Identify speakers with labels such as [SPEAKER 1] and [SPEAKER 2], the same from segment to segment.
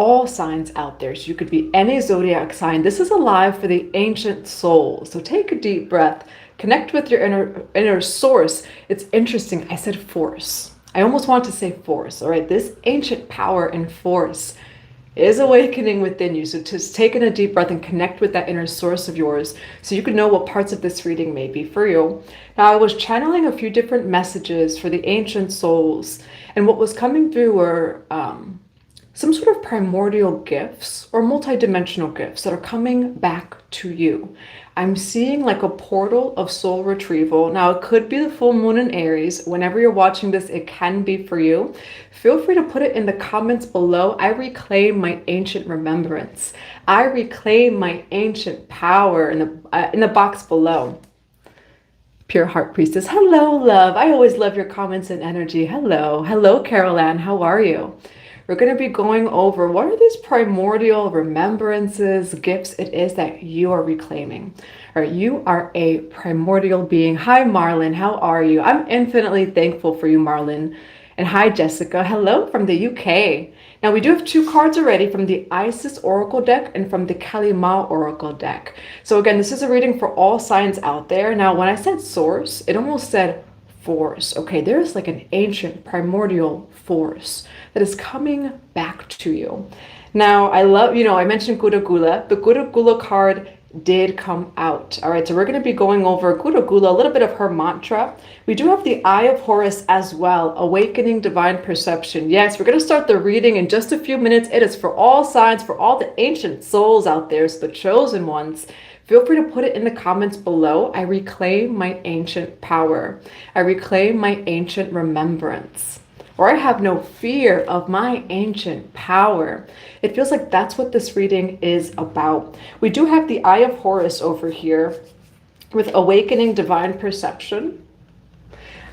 [SPEAKER 1] all signs out there. So you could be any zodiac sign. This is alive for the ancient soul. So take a deep breath, connect with your inner source. It's interesting. I said force. I almost want to say force. All right. This ancient power and force is awakening within you. So just take in a deep breath and connect with that inner source of yours so you can know what parts of this reading may be for you. Now, I was channeling a few different messages for the ancient souls, and what was coming through were some sort of primordial gifts or multidimensional gifts that are coming back to you. I'm seeing like a portal of soul retrieval. Now, it could be the full moon in Aries. Whenever you're watching this, it can be for you. Feel free to put it in the comments below. I reclaim my ancient remembrance. I reclaim my ancient power in the box below. Pure Heart Priestess. Hello, love. I always love your comments and energy. Hello. Hello, Carol Ann. How are you? We're going to be going over what are these primordial remembrances, gifts it is that you are reclaiming. Or you are a primordial being. Hi, Marlon. How are you? I'm infinitely thankful for you, Marlon. And hi, Jessica. Hello from the UK. Now, we do have 2 cards already from the Isis Oracle deck and from the Kalima Oracle deck. So again, this is a reading for all signs out there. Now, when I said source, it almost said force. Okay, there's like an ancient primordial force that is coming back to you. Now, I love, I mentioned Gura Gula. The Gura Gula card did come out. All right, so we're going to be going over Gura Gula, a little bit of her mantra. We do have the Eye of Horus as well, Awakening Divine Perception. Yes, we're going to start the reading in just a few minutes. It is for all signs, for all the ancient souls out there, so the chosen ones. Feel free to put it in the comments below. I reclaim my ancient power. I reclaim my ancient remembrance. Or I have no fear of my ancient power. It feels like that's what this reading is about. We do have the Eye of Horus over here with Awakening Divine Perception.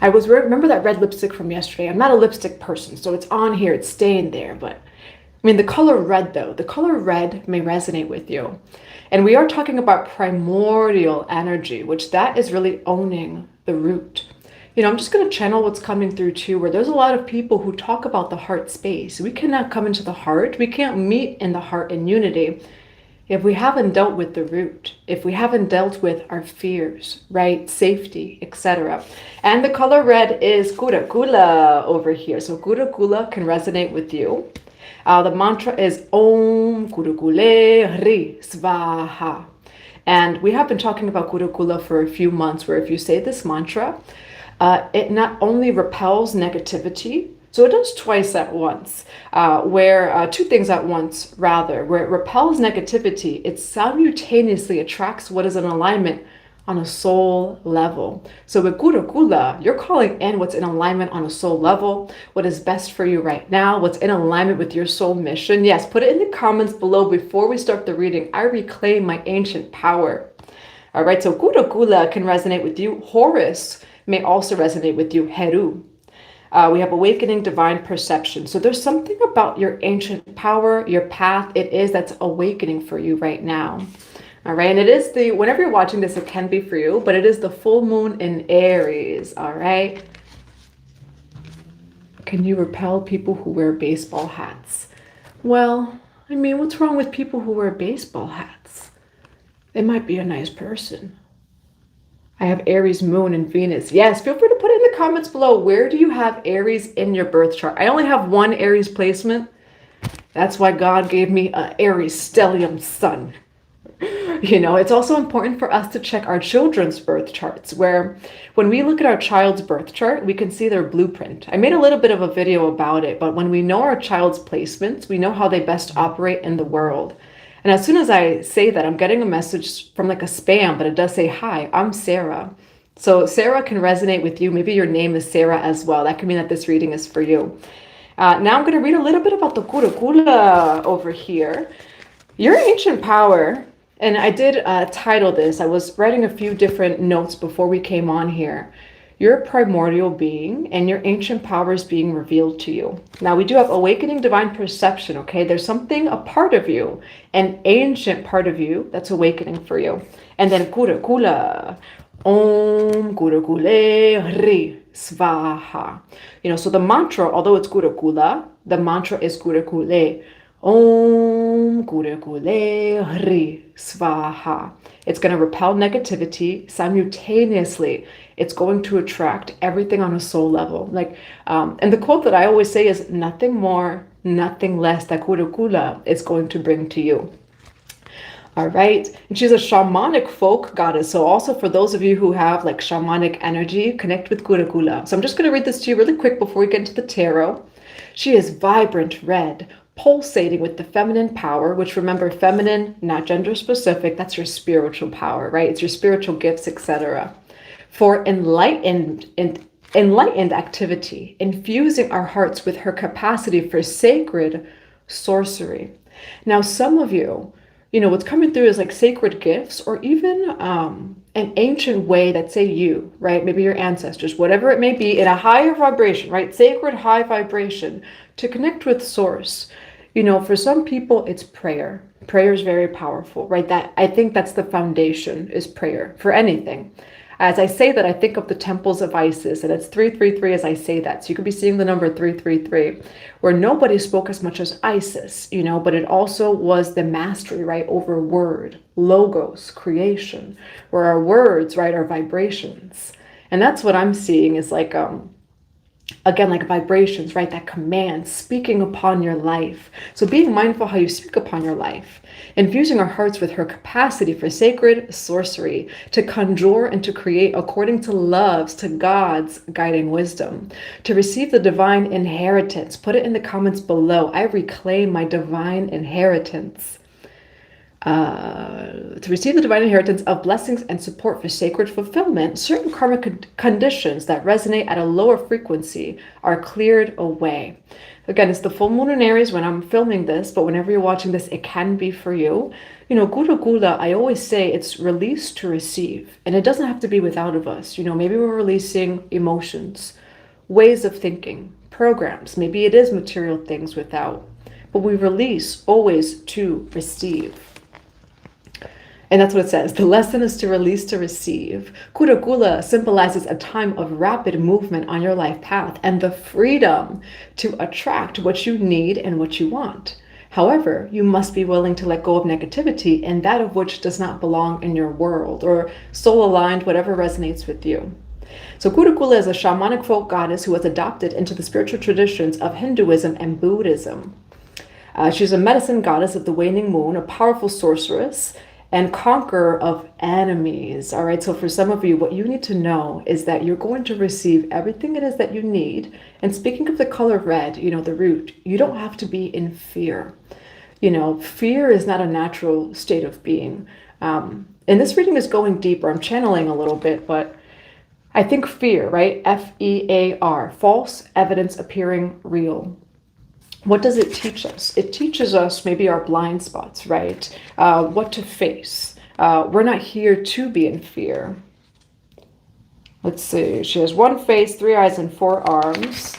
[SPEAKER 1] I was remember that red lipstick from yesterday. I'm not a lipstick person, so it's on here. It's staying there. But I mean, the color red, though, the color red may resonate with you. And we are talking about primordial energy, which that is really owning the root. I'm just going to channel what's coming through too, where there's a lot of people who talk about the heart space. We cannot come into the heart. We can't meet in the heart in unity if we haven't dealt with the root, if we haven't dealt with our fears, right? Safety, etc. And the color red is Gura Gula over here. So Gura Gula can resonate with you. The mantra is Om Gura Gule Ri Svaha. And we have been talking about Gura Gula for a few months, where if you say this mantra, it not only repels negativity, so it does twice at once, where 2 things at once, rather, where it repels negativity, it simultaneously attracts what is in alignment on a soul level. So with Gura Gula, you're calling in what's in alignment on a soul level, what is best for you right now, what's in alignment with your soul mission. Yes, put it in the comments below before we start the reading. I reclaim my ancient power. All right, so Gura Gula can resonate with you. Horus may also resonate with you, Heru. We have Awakening Divine Perception. So there's something about your ancient power, your path, it is that's awakening for you right now. All right, and it is whenever you're watching this, it can be for you, but it is the full moon in Aries, all right? Can you repel people who wear baseball hats? Well, I mean, what's wrong with people who wear baseball hats? They might be a nice person. I have Aries, Moon, and Venus. Yes, feel free to put it in the comments below. Where do you have Aries in your birth chart? I only have 1 Aries placement. That's why God gave me an Aries stellium sun. It's also important for us to check our children's birth charts, where when we look at our child's birth chart, we can see their blueprint. I made a little bit of a video about it, but when we know our child's placements, we know how they best operate in the world. And as soon as I say that, I'm getting a message from like a spam, but it does say, hi, I'm Sarah. So Sarah can resonate with you. Maybe your name is Sarah as well. That could mean that this reading is for you. Now I'm going to read a little bit about the Gura Gula over here. Your ancient power, and I did title this. I was writing a few different notes before we came on here. You're a primordial being, and your ancient power is being revealed to you. Now, we do have Awakening Divine Perception, okay? There's something, a part of you, an ancient part of you that's awakening for you. And then Gura Gula, Om Gura Gule Ri Svaha. So the mantra, although it's Gura Gula, the mantra is Gura Gule, Om Kure Kule Hri Svaha. It's going to repel negativity simultaneously. It's going to attract everything on a soul level. And the quote that I always say is nothing more, nothing less that Kure Kula is going to bring to you. All right. And she's a shamanic folk goddess. So also for those of you who have like shamanic energy, connect with Kura Kula. So I'm just going to read this to you really quick before we get into the tarot. She is vibrant red, pulsating with the feminine power, which, remember, feminine, not gender specific. That's your spiritual power, right? It's your spiritual gifts, etc. For enlightened activity, infusing our hearts with her capacity for sacred sorcery. Now, some of you, what's coming through is like sacred gifts, or even an ancient way that, say, you, right? Maybe your ancestors, whatever it may be, in a higher vibration, right? Sacred high vibration to connect with source. For some people, it's prayer. Prayer is very powerful, right? I think that's the foundation, is prayer for anything. As I say that, I think of the temples of Isis, and it's 333 as I say that. So you could be seeing the number 333, where nobody spoke as much as Isis, but it also was the mastery, right, over word, logos, creation, where our words, right, are vibrations. And that's what I'm seeing is like, again, like vibrations, right? That command, speaking upon your life. So being mindful how you speak upon your life. Infusing our hearts with her capacity for sacred sorcery, to conjure and to create according to love's, to God's guiding wisdom. To receive the divine inheritance. Put it in the comments below. I reclaim my divine inheritance. To receive the divine inheritance of blessings and support for sacred fulfillment, certain karmic conditions that resonate at a lower frequency are cleared away. Again, it's the full moon in Aries when I'm filming this, but whenever you're watching this, it can be for you. Guru Gula, I always say it's release to receive, and it doesn't have to be without of us. Maybe we're releasing emotions, ways of thinking, programs. Maybe it is material things without, but we release always to receive. And that's what it says. The lesson is to release to receive. Kura Kula symbolizes a time of rapid movement on your life path and the freedom to attract what you need and what you want. However, you must be willing to let go of negativity and that of which does not belong in your world, or soul aligned, whatever resonates with you. So Kura Kula is a shamanic folk goddess who was adopted into the spiritual traditions of Hinduism and Buddhism. She's a medicine goddess of the waning moon, a powerful sorceress, and conqueror of enemies. All right, so for some of you, what you need to know is that you're going to receive everything it is that you need. And speaking of the color red, the root, you don't have to be in fear. Fear is not a natural state of being. And this reading is going deeper. I'm channeling a little bit, but I think fear, right? F-E-A-R, false evidence appearing real. What does it teach us? It teaches us maybe our blind spots, right? What to face. We're not here to be in fear. Let's see. She has one face, 3 eyes, and 4 arms.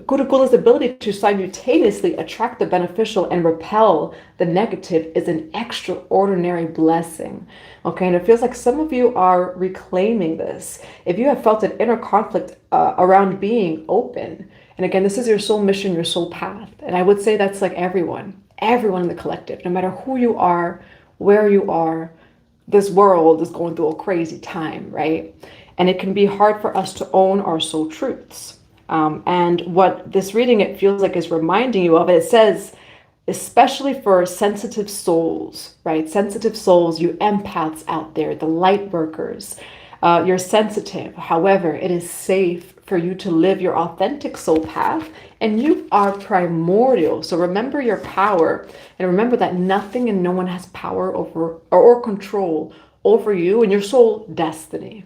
[SPEAKER 1] Kura Kula's ability to simultaneously attract the beneficial and repel the negative is an extraordinary blessing. Okay, and it feels like some of you are reclaiming this. If you have felt an inner conflict around being open, and again, this is your soul mission, your soul path, and I would say that's like everyone in the collective, no matter who you are, where you are, this world is going through a crazy time, right? And it can be hard for us to own our soul truths. And what this reading, it feels like, is reminding you of, it says, especially for sensitive souls, right? Sensitive souls, you empaths out there, the light workers, you're sensitive. However, it is safe for you to live your authentic soul path, and you are primordial. So remember your power, and remember that nothing and no one has power over or control over you and your soul destiny.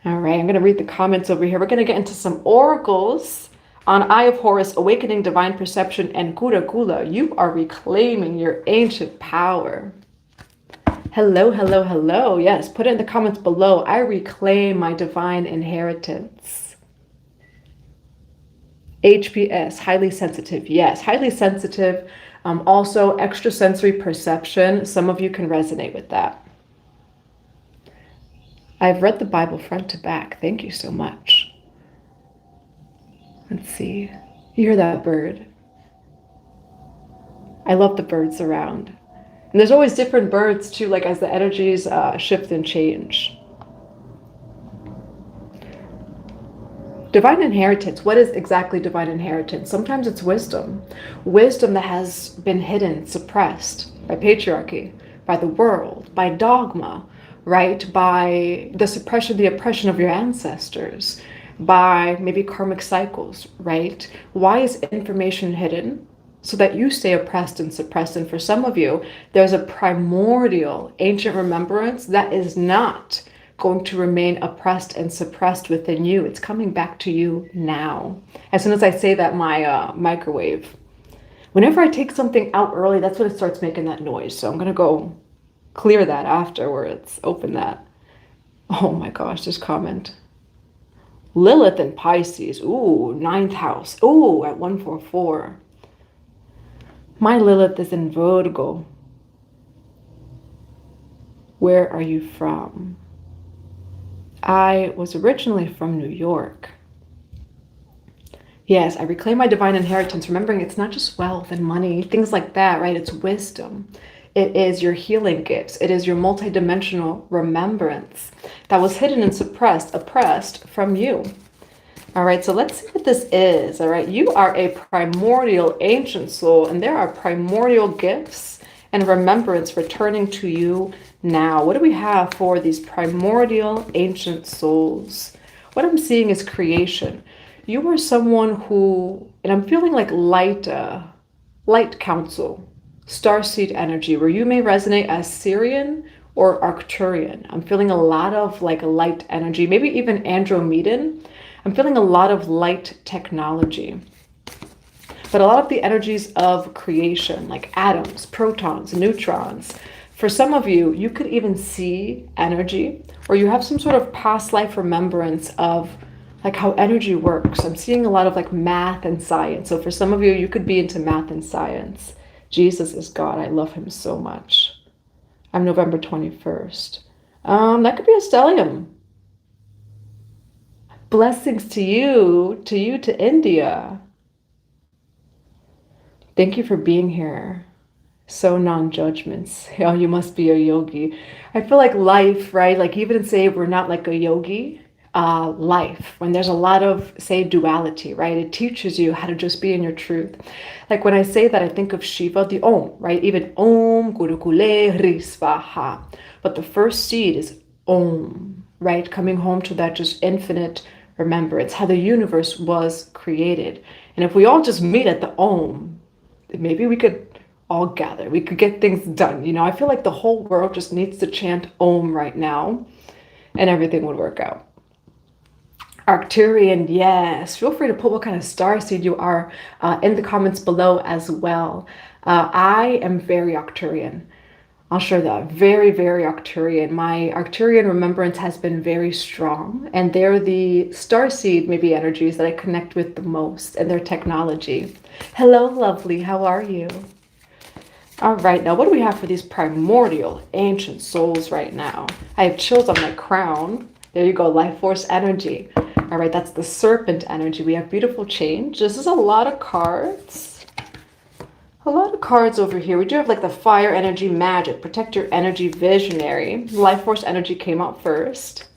[SPEAKER 1] All right, I'm going to read the comments over here. We're going to get into some oracles on Eye of Horus, Awakening Divine Perception, and Kura Kula. You are reclaiming your ancient power. Hello, hello, hello. Yes, put it in the comments below. I reclaim my divine inheritance. HPS, highly sensitive. Yes, highly sensitive. Also, extrasensory perception. Some of you can resonate with that. I've read the Bible front to back. Thank you so much. Let's see. You hear that bird? I love the birds around. And there's always different birds too, like as the energies shift and change. Divine inheritance. What is exactly divine inheritance? Sometimes it's wisdom. Wisdom that has been hidden, suppressed by patriarchy, by the world, by dogma, right? By the suppression, the oppression of your ancestors, by maybe karmic cycles, right? Why is information hidden? So that you stay oppressed and suppressed. And for some of you, there's a primordial ancient remembrance that is not going to remain oppressed and suppressed within you. It's coming back to you now. As soon as I say that, my microwave, whenever I take something out early, that's when it starts making that noise. So I'm going to go clear that afterwards. Open that. Oh my gosh, this comment. Lilith and Pisces. Ooh, 9th house. Ooh, at 144. My Lilith is in Virgo. Where are you from? I was originally from New York. Yes, I reclaim my divine inheritance, remembering it's not just wealth and money, things like that, right? It's wisdom. It is your healing gifts. It is your multidimensional remembrance that was hidden and suppressed, oppressed from you. All right, so let's see what this is. All right, you are a primordial ancient soul, and there are primordial gifts and remembrance returning to you now. What do we have for these primordial ancient souls? What I'm seeing is creation. You are someone who, and I'm feeling like light council, starseed energy, where you may resonate as Syrian or Arcturian. I'm feeling a lot of like light energy, maybe even Andromedan. I'm feeling a lot of light technology. But a lot of the energies of creation, like atoms, protons, neutrons. For some of you, you could even see energy, or you have some sort of past life remembrance of like how energy works. I'm seeing a lot of like math and science. So for some of you, you could be into math and science. Jesus is God. I love him so much. I'm November 21st. That could be a stellium. Blessings to you, to India. Thank you for being here. So non-judgments. Oh, you must be a yogi. I feel like life, right? Like even say we're not like a yogi, life, when there's a lot of, say, duality, right? It teaches you how to just be in your truth. Like when I say that, I think of Shiva, the Om, right? Even Om, Gurukule, Hri, Svaha. But the first seed is Om, right? Coming home to that just infinite remembrance, how the universe was created. And if we all just meet at the Om, maybe we could all gather. We could get things done. You know, I feel like the whole world just needs to chant Om right now and everything would work out. Arcturian, yes. Feel free to put what kind of starseed you are in the comments below as well. I am very Arcturian. I'll share that. Very, very Arcturian. My Arcturian remembrance has been very strong, and they're the starseed maybe energies that I connect with the most, and their technology. Hello, lovely. How are you? All right, now what do we have for these primordial ancient souls right now? I have chills on my crown. There you go, life force energy. All right, that's the serpent energy. We have beautiful change. This is a lot of cards. A lot of cards over here. We do have like the fire energy, magic, protect your energy, visionary. Life force energy came out first.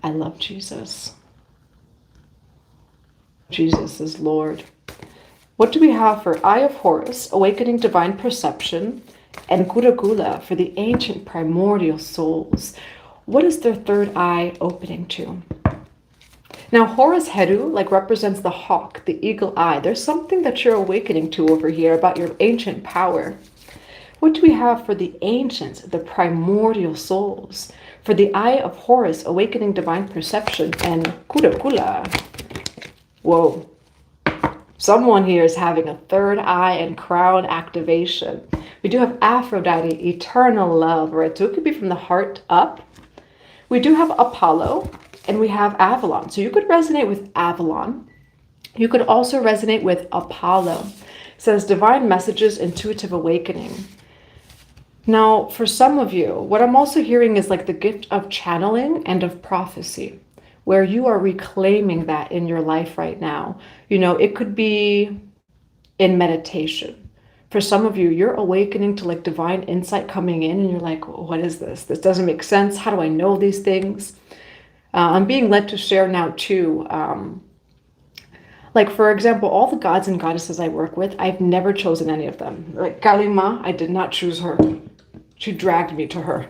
[SPEAKER 1] I love Jesus. Jesus is Lord. What do we have for Eye of Horus, awakening divine perception, and Gura Gula for the ancient primordial souls? What is their third eye opening to? Now, Horus Heru like represents the hawk, the eagle eye. There's something that you're awakening to over here about your ancient power. What do we have for the ancients, the primordial souls? For the Eye of Horus, awakening divine perception, and Gura Gula. Whoa. Someone here is having a third eye and crown activation. We do have Aphrodite, eternal love, right? So it could be from the heart up. We do have Apollo, and we have Avalon. So you could resonate with Avalon. You could also resonate with Apollo. It says divine messages, intuitive awakening. Now, for some of you, what I'm also hearing is like the gift of channeling and of prophecy. where you are reclaiming that in your life right now. It could be in meditation. For some of you, you're awakening to like divine insight coming in, and you're like, what is this? This doesn't make sense. How do I know these things? I'm being led to share now too. Like, for example, all the gods and goddesses I work with, I've never chosen any of them. Like Kalima, I did not choose her. She dragged me to her.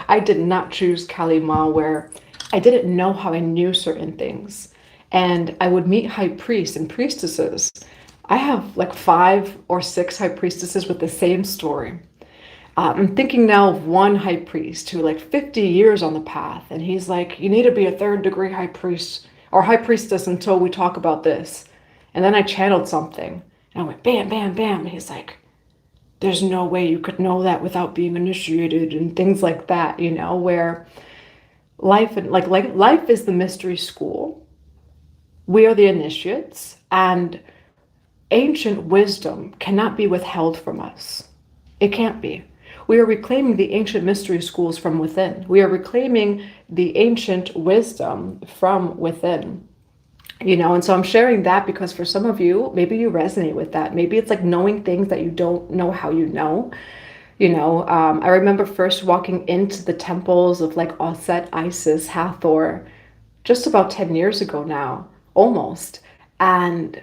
[SPEAKER 1] I did not choose Kalima, where I didn't know how I knew certain things. And I would meet high priests and priestesses. I have like 5 or 6 high priestesses with the same story. I'm thinking now of one high priest who like 50 years on the path. And he's like, you need to be a 3rd degree high priest or high priestess until we talk about this. And then I channeled something and I went bam, bam, bam. And he's like, there's no way you could know that without being initiated and things like that, where life and like life is the mystery school. We are the initiates, and ancient wisdom cannot be withheld from us. It can't be. We are reclaiming the ancient mystery schools from within. We are reclaiming the ancient wisdom from within. And so I'm sharing that because for some of you, maybe you resonate with that. Maybe it's like knowing things that you don't know how you know. I remember first walking into the temples of like Osset, Isis, Hathor, just about 10 years ago now, almost. And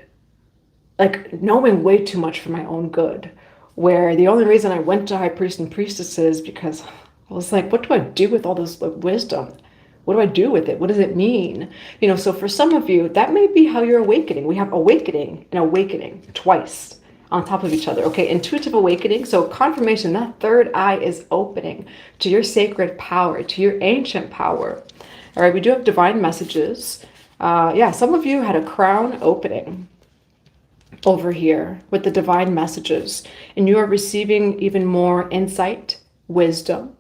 [SPEAKER 1] like knowing way too much for my own good, where the only reason I went to high priests and priestesses because I was like, what do I do with all this wisdom? What do I do with it? What does it mean? So for some of you, that may be how you're awakening. We have awakening and awakening twice on top of each other. Okay, intuitive awakening. So confirmation, that 3rd eye is opening to your sacred power, to your ancient power. All right, we do have divine messages. Yeah, some of you had a crown opening over here with the divine messages, and you are receiving even more insight, wisdom,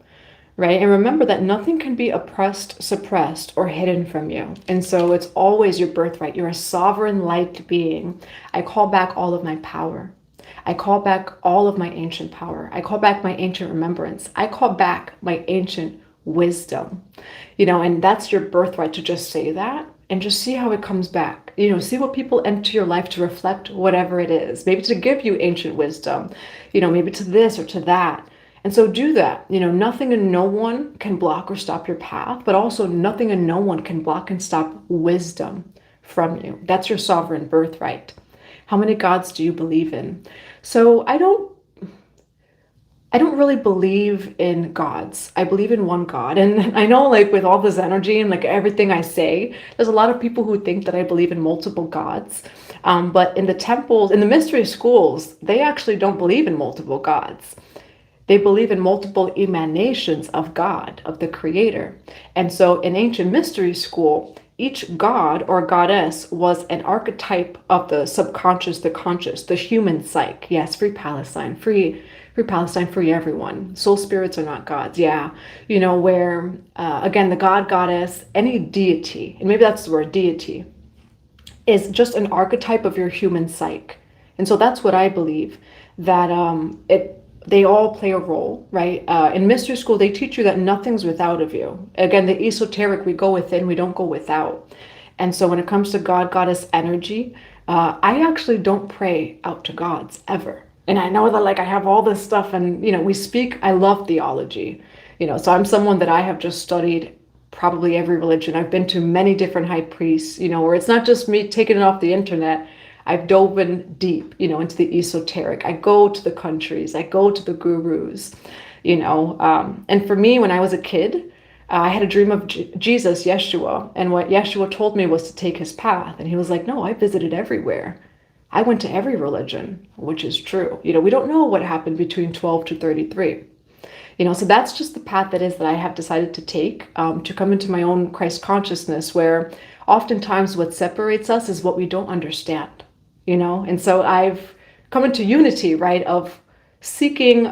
[SPEAKER 1] right? And remember that nothing can be oppressed, suppressed, or hidden from you. And so it's always your birthright. You're a sovereign light being. I call back all of my power. I call back all of my ancient power. I call back my ancient remembrance. I call back my ancient wisdom. And that's your birthright to just say that and just see how it comes back. See what people enter your life to reflect whatever it is. Maybe to give you ancient wisdom, maybe to this or to that. And so do that. Nothing and no one can block or stop your path, but also nothing and no one can block and stop wisdom from you. That's your sovereign birthright. How many gods do you believe in? So I don't really believe in gods. I believe in one God. And I know like with all this energy and like everything I say, there's a lot of people who think that I believe in multiple gods. But in the temples, in the mystery schools, they actually don't believe in multiple gods. They believe in multiple emanations of God, of the creator. And so in ancient mystery school, each god or goddess was an archetype of the subconscious, the conscious, the human psyche. Yes, free Palestine, free Palestine, free everyone. Soul spirits are not gods. Yeah. Where, again, the god, goddess, any deity, and maybe that's the word deity, is just an archetype of your human psyche. And so that's what I believe, that they all play a role, right? In mystery school, they teach you that nothing's without of you. Again, the esoteric, we go within, we don't go without. And so when it comes to God, goddess energy, I actually don't pray out to gods ever. And I know that like I have all this stuff and, we speak, I love theology, so I'm someone that I have just studied probably every religion. I've been to many different high priests, where it's not just me taking it off the internet. I've dove in deep, into the esoteric. I go to the countries, I go to the gurus, and for me, when I was a kid, I had a dream of Jesus, Yeshua. And what Yeshua told me was to take his path. And he was like, no, I visited everywhere. I went to every religion, which is true. We don't know what happened between 12 to 33. So that's just the path that I have decided to take, to come into my own Christ consciousness, where oftentimes what separates us is what we don't understand. And so I've come into unity, right, of seeking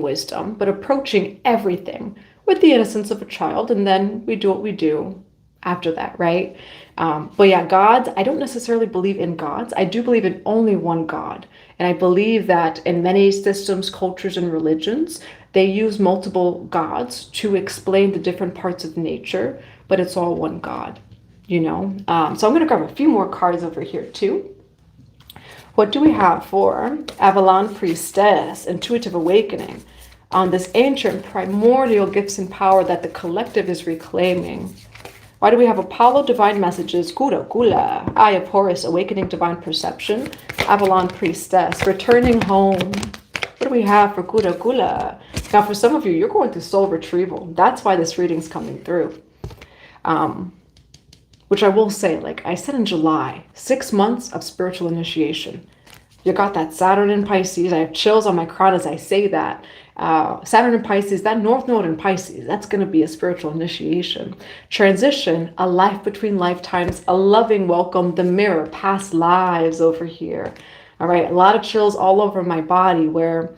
[SPEAKER 1] wisdom, but approaching everything with the innocence of a child. And then we do what we do after that, right? But yeah, gods, I don't necessarily believe in gods. I do believe in only one God. And I believe that in many systems, cultures, and religions, they use multiple gods to explain the different parts of nature, but it's all one God, you know? So I'm going to grab a few more cards over here too. What do we have for Avalon Priestess, Intuitive Awakening, on this ancient primordial gifts and power that the collective is reclaiming? Why do we have Apollo, Divine Messages, Gura Gula, Eye of Horus, Awakening Divine Perception, Avalon Priestess, Returning Home? What do we have for Gura Gula? Now, for some of you, you're going through soul retrieval. That's why this reading's coming through. Which I will say, like I said in July, 6 months of spiritual initiation. You got that Saturn in Pisces. I have chills on my crown as I say that. Saturn in Pisces, that North Node in Pisces, that's going to be a spiritual initiation. Transition, a life between lifetimes, a loving welcome, the mirror, past lives over here. All right, a lot of chills all over my body where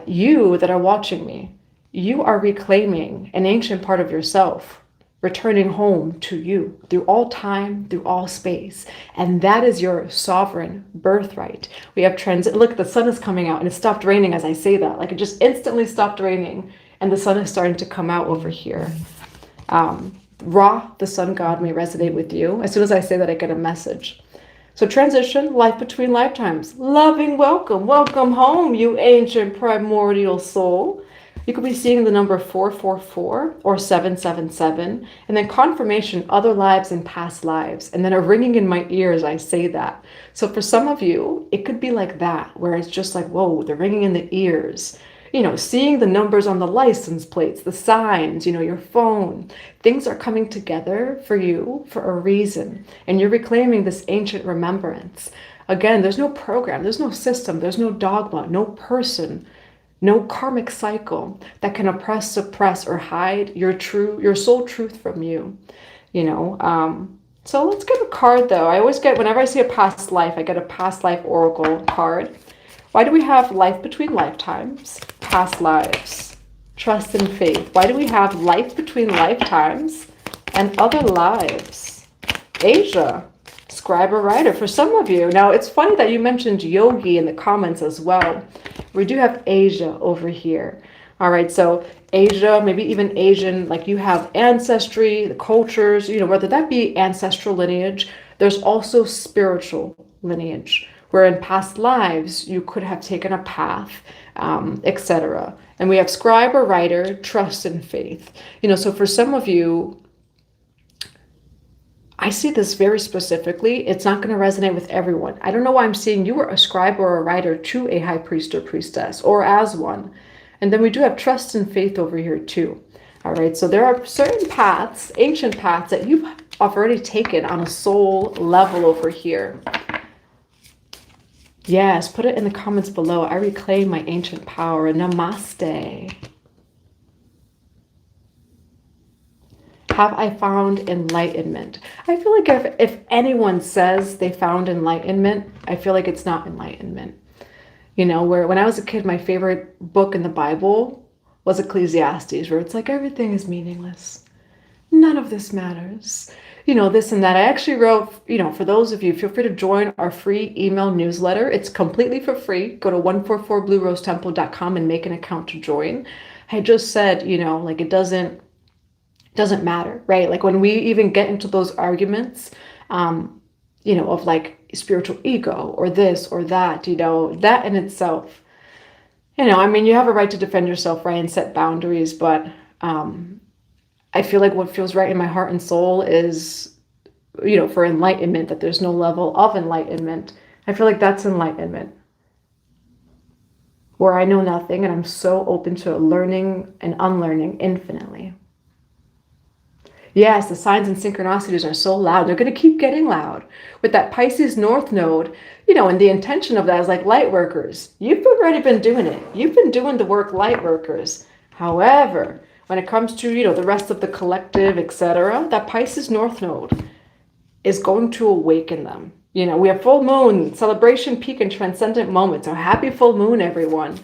[SPEAKER 1] you that are watching me, you are reclaiming an ancient part of yourself, returning home to you through all time, through all space. And that is your sovereign birthright. We have transit. Look, the sun is coming out and it stopped raining as I say that. Like it just instantly stopped raining and the sun is starting to come out over here. Ra, the sun god, may resonate with you. As soon as I say that, I get a message. So transition, life between lifetimes. Loving welcome. Welcome home, you ancient primordial soul. You could be seeing the number 444 or 777, and then confirmation, other lives and past lives, and then a ringing in my ears, I say that. So for some of you, it could be like that, where it's just like, whoa, the ringing in the ears. You know, seeing the numbers on the license plates, the signs, you know, your phone. Things are coming together for you for a reason, and you're reclaiming this ancient remembrance. Again, there's no program, there's no system, there's no dogma, no person, no karmic cycle that can oppress, suppress, or hide your soul truth from you, you know. So let's get a card though. I always get, whenever I see a past life, I get a past life oracle card. Why do we have life between lifetimes, past lives, trust and faith? Why do we have life between lifetimes and other lives? Asia, scribe or writer for some of you. Now, it's funny that you mentioned yogi in the comments as well. We do have Asia over here. All right, so Asia, maybe even Asian, like you have ancestry, the cultures, you know, whether that be ancestral lineage, there's also spiritual lineage, where in past lives, you could have taken a path, etc. And we have scribe or writer, trust and faith. You know, so for some of you, I see this very specifically. It's not going to resonate with everyone. I don't know why I'm seeing you were a scribe or a writer to a high priest or priestess, or as one. And then we do have trust and faith over here too. All right, so there are certain paths, ancient paths, that you've already taken on a soul level over here. Yes, put it in the comments below. I reclaim my ancient power. Namaste. Have I found enlightenment? I feel like if anyone says they found enlightenment, I feel like it's not enlightenment. You know, where when I was a kid, my favorite book in the Bible was Ecclesiastes, where it's like everything is meaningless. None of this matters. You know, this and that. I actually wrote, you know, for those of you, feel free to join our free email newsletter. It's completely for free. Go to 144bluerosetemple.com and make an account to join. I just said, you know, like it doesn't matter, right? Like when we even get into those arguments, you know, of like spiritual ego or this or that, you know, that in itself, you know, I mean, you have a right to defend yourself, right, and set boundaries, but I feel like what feels right in my heart and soul is, you know, for enlightenment, that there's no level of enlightenment. I feel like that's enlightenment, where I know nothing and I'm so open to learning and unlearning infinitely. Yes, the signs and synchronicities are so loud. They're going to keep getting loud. With that Pisces North Node, you know, and the intention of that is like light workers. You've already been doing it. You've been doing the work, light workers. However, when it comes to, you know, the rest of the collective, etc., that Pisces North Node is going to awaken them. You know, we have full moon, celebration, peak, and transcendent moments. So happy full moon, everyone.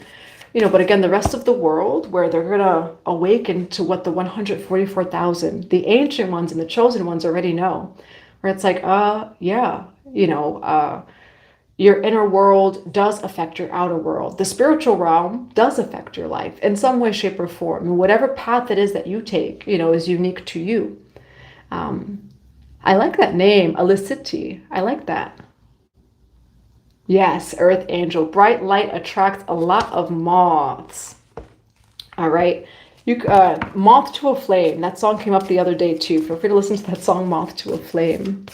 [SPEAKER 1] But again, the rest of the world where they're going to awaken to what the 144,000, the ancient ones and the chosen ones already know, where it's like, yeah, your inner world does affect your outer world. The spiritual realm does affect your life in some way, shape, or form. And whatever path it is that you take, is unique to you. I like that name, Elicity. I like that. Yes, Earth Angel. Bright light attracts a lot of moths. All right. Moth to a Flame. That song came up the other day too. Feel free to listen to that song, Moth to a Flame.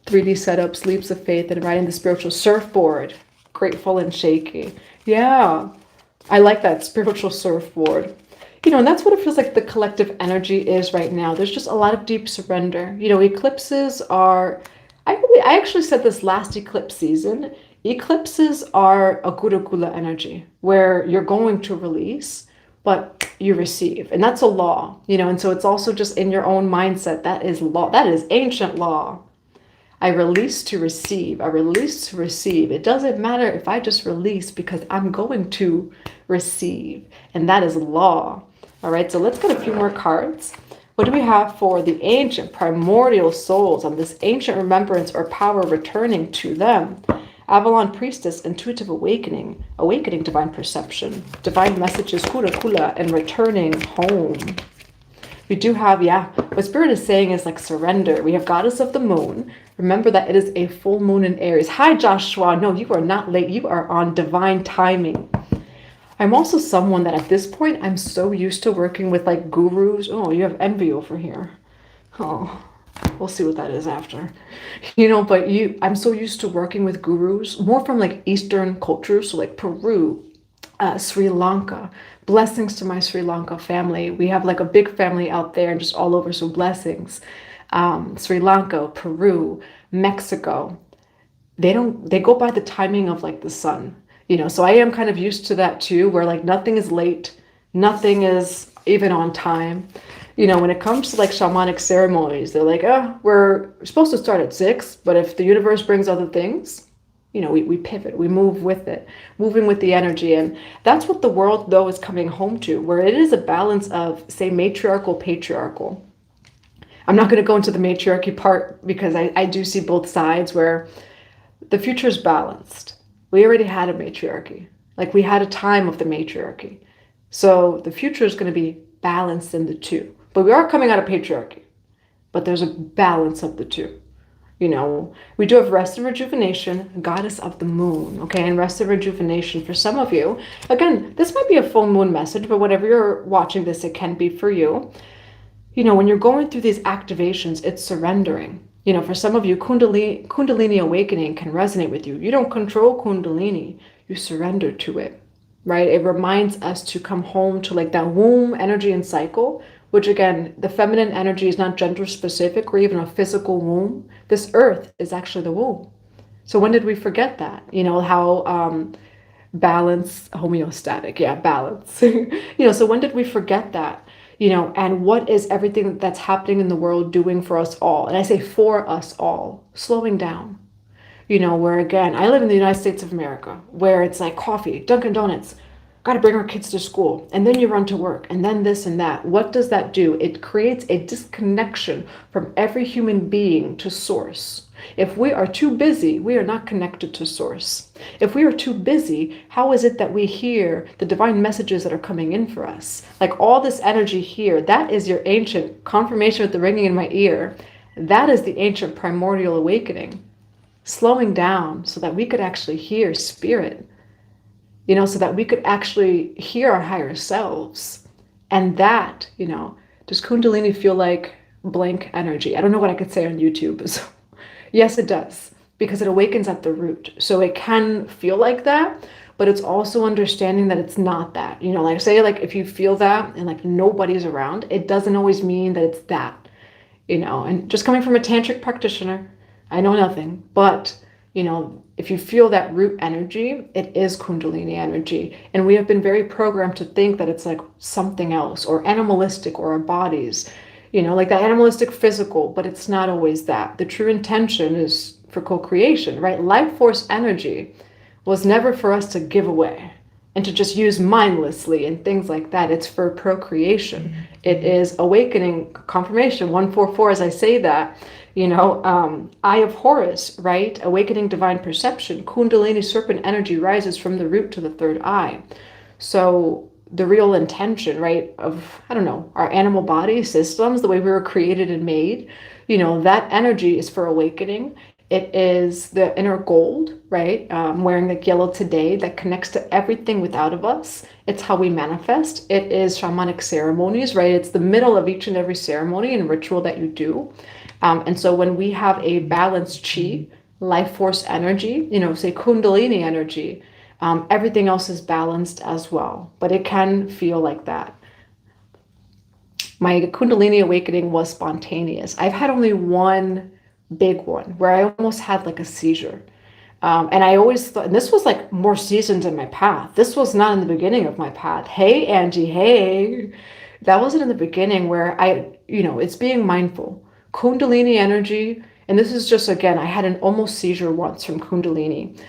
[SPEAKER 1] 3D setups, leaps of faith, and riding the spiritual surfboard. Grateful and shaky. Yeah, I like that, spiritual surfboard. And that's what it feels like the collective energy is right now. There's just a lot of deep surrender. Eclipses are, I actually said this last eclipse season, eclipses are a guru-gula energy, where you're going to release, but you receive. And that's a law, and so it's also just in your own mindset. That is law. That is ancient law. I release to receive. I release to receive. It doesn't matter if I just release, because I'm going to receive. And that is law. All right, so let's get a few more cards. What do we have for the ancient primordial souls on this ancient remembrance or power returning to them? Avalon Priestess, intuitive awakening, awakening divine perception, divine messages, kula kula, and returning home. We do have, what Spirit is saying is like surrender. We have Goddess of the Moon. Remember that it is a full moon in Aries. Hi, Joshua. No, you are not late. You are on divine timing. I'm also someone that at this point, I'm so used to working with like gurus. Oh, you have envy over here. Oh, we'll see what that is after. But I'm so used to working with gurus, more from like Eastern cultures, so like Peru, Sri Lanka. Blessings to my Sri Lanka family. We have like a big family out there and just all over, so blessings. Sri Lanka, Peru, Mexico. They go by the timing of like the sun. So I am kind of used to that too, where like nothing is late, nothing is even on time. When it comes to like shamanic ceremonies, they're like, we're supposed to start at 6, but if the universe brings other things, we pivot, we move with it, moving with the energy. And that's what the world though is coming home to, where it is a balance of, say, matriarchal, patriarchal. I'm not going to go into the matriarchy part, because I do see both sides, where the future is balanced. We already had a matriarchy. Like we had a time of the matriarchy. So the future is going to be balanced in the two. But we are coming out of patriarchy. But there's a balance of the two. We do have rest and rejuvenation, Goddess of the Moon. Okay, and rest and rejuvenation for some of you. Again, this might be a full moon message, but whatever you're watching this, it can be for you. When you're going through these activations, it's surrendering. For some of you, Kundalini awakening can resonate with you. You don't control Kundalini, you surrender to it, right? It reminds us to come home to like that womb energy and cycle, which again, the feminine energy is not gender specific or even a physical womb. This earth is actually the womb. So when did we forget that? How balance, homeostatic, balance. So when did we forget that? And what is everything that's happening in the world doing for us all? And I say for us all, slowing down. Where again, I live in the United States of America, where it's like coffee, Dunkin' Donuts, got to bring our kids to school, and then you run to work, and then this and that. What does that do? It creates a disconnection from every human being to source. If we are too busy, we are not connected to source. If we are too busy, how is it that we hear the divine messages that are coming in for us? Like all this energy here, that is your ancient confirmation with the ringing in my ear. That is the ancient primordial awakening. Slowing down so that we could actually hear spirit, so that we could actually hear our higher selves. And that, does Kundalini feel like blank energy? I don't know what I could say on YouTube. So yes, it does, because it awakens at the root. So it can feel like that, but it's also understanding that it's not that. Like say, like if you feel that and like nobody's around, it doesn't always mean that it's that, and just coming from a tantric practitioner, I know nothing, but if you feel that root energy, it is Kundalini energy. And we have been very programmed to think that it's like something else or animalistic, or our bodies, like that animalistic physical, but it's not always that. The true intention is for co-creation, right? Life force energy. was never for us to give away and to just use mindlessly and things like that. It's for procreation. It is awakening, confirmation, 144, as I say that, Eye of Horus, right? Awakening divine perception. Kundalini serpent energy rises from the root to the third eye. So the real intention, right, of, I don't know, our animal body systems, the way we were created and made, that energy is for awakening. It is the inner gold, right? Wearing like yellow today that connects to everything without of us. It's how we manifest. It is shamanic ceremonies, right? It's the middle of each and every ceremony and ritual that you do. And so when we have a balanced chi, life force energy, say Kundalini energy, everything else is balanced as well. But it can feel like that. My Kundalini awakening was spontaneous. I've had only one big one where I almost had like a seizure. And I always thought, and this was like more seasoned in my path. This was not in the beginning of my path. Hey, Angie, hey. That wasn't in the beginning where it's being mindful. Kundalini energy, and this is just, again, I had an almost seizure once from Kundalini.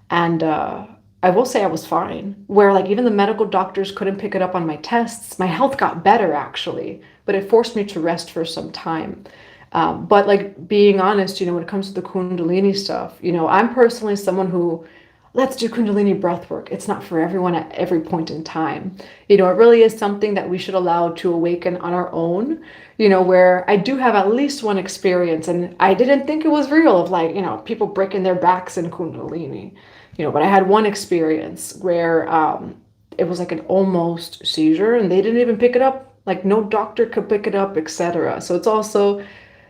[SPEAKER 1] And I will say I was fine, where like even the medical doctors couldn't pick it up on my tests. My health got better actually, but it forced me to rest for some time. But like being honest, when it comes to the Kundalini stuff, I'm personally someone who, let's do Kundalini breath work. It's not for everyone at every point in time. It really is something that we should allow to awaken on our own, where I do have at least one experience, and I didn't think it was real, of like, people breaking their backs in Kundalini, but I had one experience where it was like an almost seizure and they didn't even pick it up. Like no doctor could pick it up, etc. So it's also,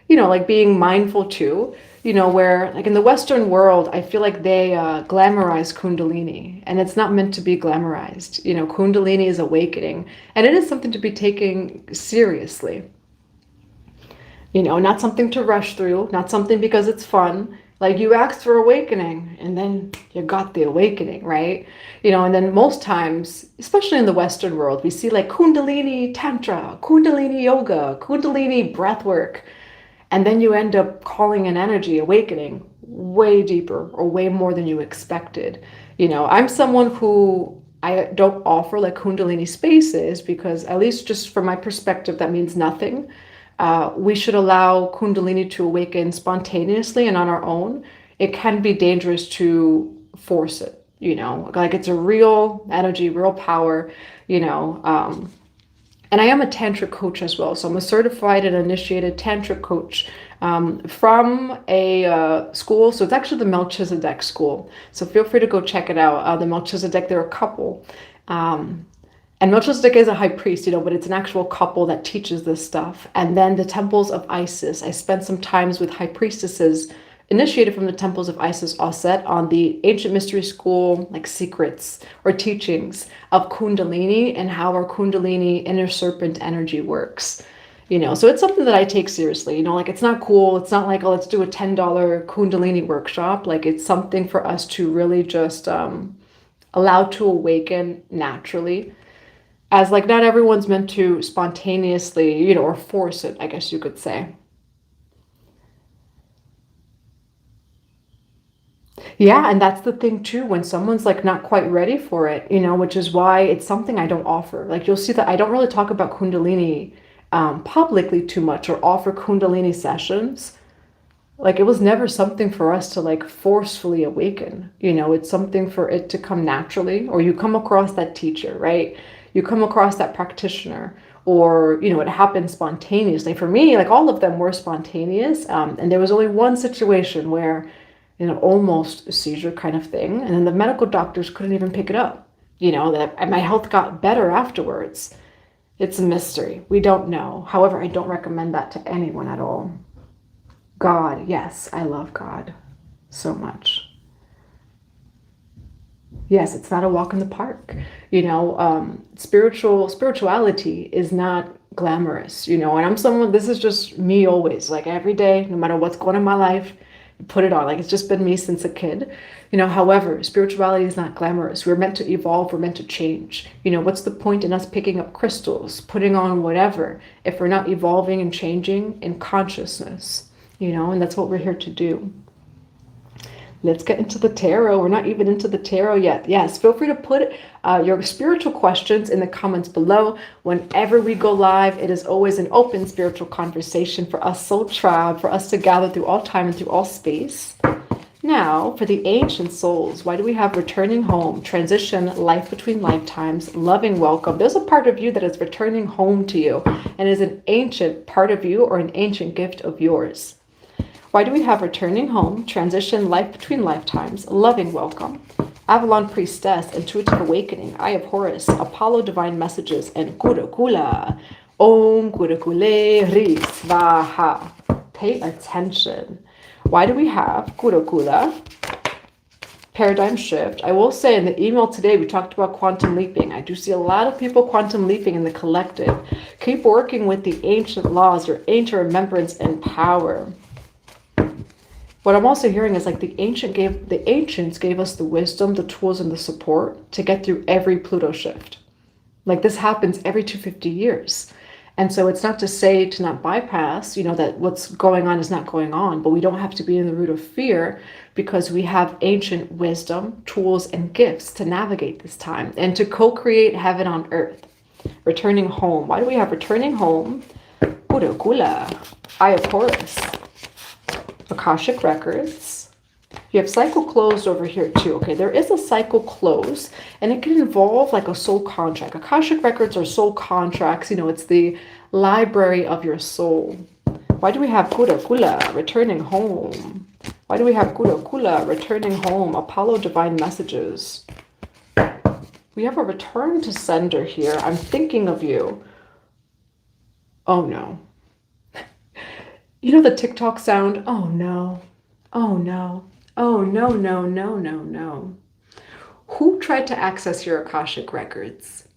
[SPEAKER 1] like being mindful too, where like in the Western world, I feel like they glamorize Kundalini, and it's not meant to be glamorized. Kundalini is awakening, and it is something to be taken seriously. Not something to rush through, not something because it's fun. Like you asked for awakening and then you got the awakening, right? And then most times, especially in the Western world, we see like Kundalini Tantra, Kundalini Yoga, Kundalini breathwork. And then you end up calling an energy awakening way deeper or way more than you expected. I'm someone who, I don't offer like Kundalini spaces because, at least just from my perspective, that means nothing. We should allow Kundalini to awaken spontaneously and on our own. It can be dangerous to force it, like it's a real energy, real power, and I am a tantric coach as well. So I'm a certified and initiated tantric coach from a school. So it's actually the Melchizedek school. So feel free to go check it out. The Melchizedek, they're a couple. And Melchizedek is a high priest, but it's an actual couple that teaches this stuff. And then the temples of Isis. I spent some times with high priestesses initiated from the temples of Isis Osset on the ancient mystery school, like secrets or teachings of Kundalini and how our Kundalini inner serpent energy works. So it's something that I take seriously, like it's not cool. It's not like, oh, let's do a $10 Kundalini workshop. Like it's something for us to really just allow to awaken naturally. As like not everyone's meant to spontaneously, or force it, I guess you could say. Yeah, and that's the thing too, when someone's like not quite ready for it, which is why it's something I don't offer. Like you'll see that I don't really talk about Kundalini publicly too much or offer Kundalini sessions. Like it was never something for us to like forcefully awaken. It's something for it to come naturally, or you come across that teacher, right? You come across that practitioner, or, it happens spontaneously. For me, like all of them were spontaneous. And there was only one situation where, almost a seizure kind of thing. And then the medical doctors couldn't even pick it up, that my health got better afterwards. It's a mystery. We don't know. However, I don't recommend that to anyone at all. God, yes, I love God so much. Yes, it's not a walk in the park. Spirituality is not glamorous, and I'm someone, this is just me always, like every day, no matter what's going on in my life, put it on. Like it's just been me since a kid. However, spirituality is not glamorous. We're meant to evolve. We're meant to change. What's the point in us picking up crystals, putting on whatever, if we're not evolving and changing in consciousness, and that's what we're here to do. Let's get into the tarot. We're not even into the tarot yet. Yes, feel free to put your spiritual questions in the comments below. Whenever we go live, it is always an open spiritual conversation for us soul tribe, for us to gather through all time and through all space. Now, for the ancient souls, why do we have returning home, transition, life between lifetimes, loving welcome? There's a part of you that is returning home to you and is an ancient part of you or an ancient gift of yours. Why do we have returning home, transition, life between lifetimes, loving welcome, Avalon priestess, intuitive awakening, Eye of Horus, Apollo divine messages, and Guru Kula, Om Guru Kule Ri Svaha. Pay attention. Why do we have Guru Kula? Paradigm shift. I will say in the email today, we talked about quantum leaping. I do see a lot of people quantum leaping in the collective. Keep working with the ancient laws, your ancient remembrance and power. What I'm also hearing is like the ancients gave us the wisdom, the tools, and the support to get through every Pluto shift. Like this happens every 250 years. And so it's not to say to not bypass, that what's going on is not going on, but we don't have to be in the root of fear because we have ancient wisdom, tools, and gifts to navigate this time and to co-create heaven on earth. Returning home. Why do we have returning home? Guru Kula, Eye of Horus, Akashic Records. You have cycle closed over here too. Okay, there is a cycle close and it can involve like a soul contract. Akashic Records are soul contracts. It's the library of your soul. Why do we have Guru Kula, returning home? Why do we have Guru Kula, returning home? Apollo divine messages. We have a return to sender here. I'm thinking of you. Oh no. The TikTok sound? Oh no. Oh no. Oh, no, no, no, no, no. Who tried to access your Akashic Records?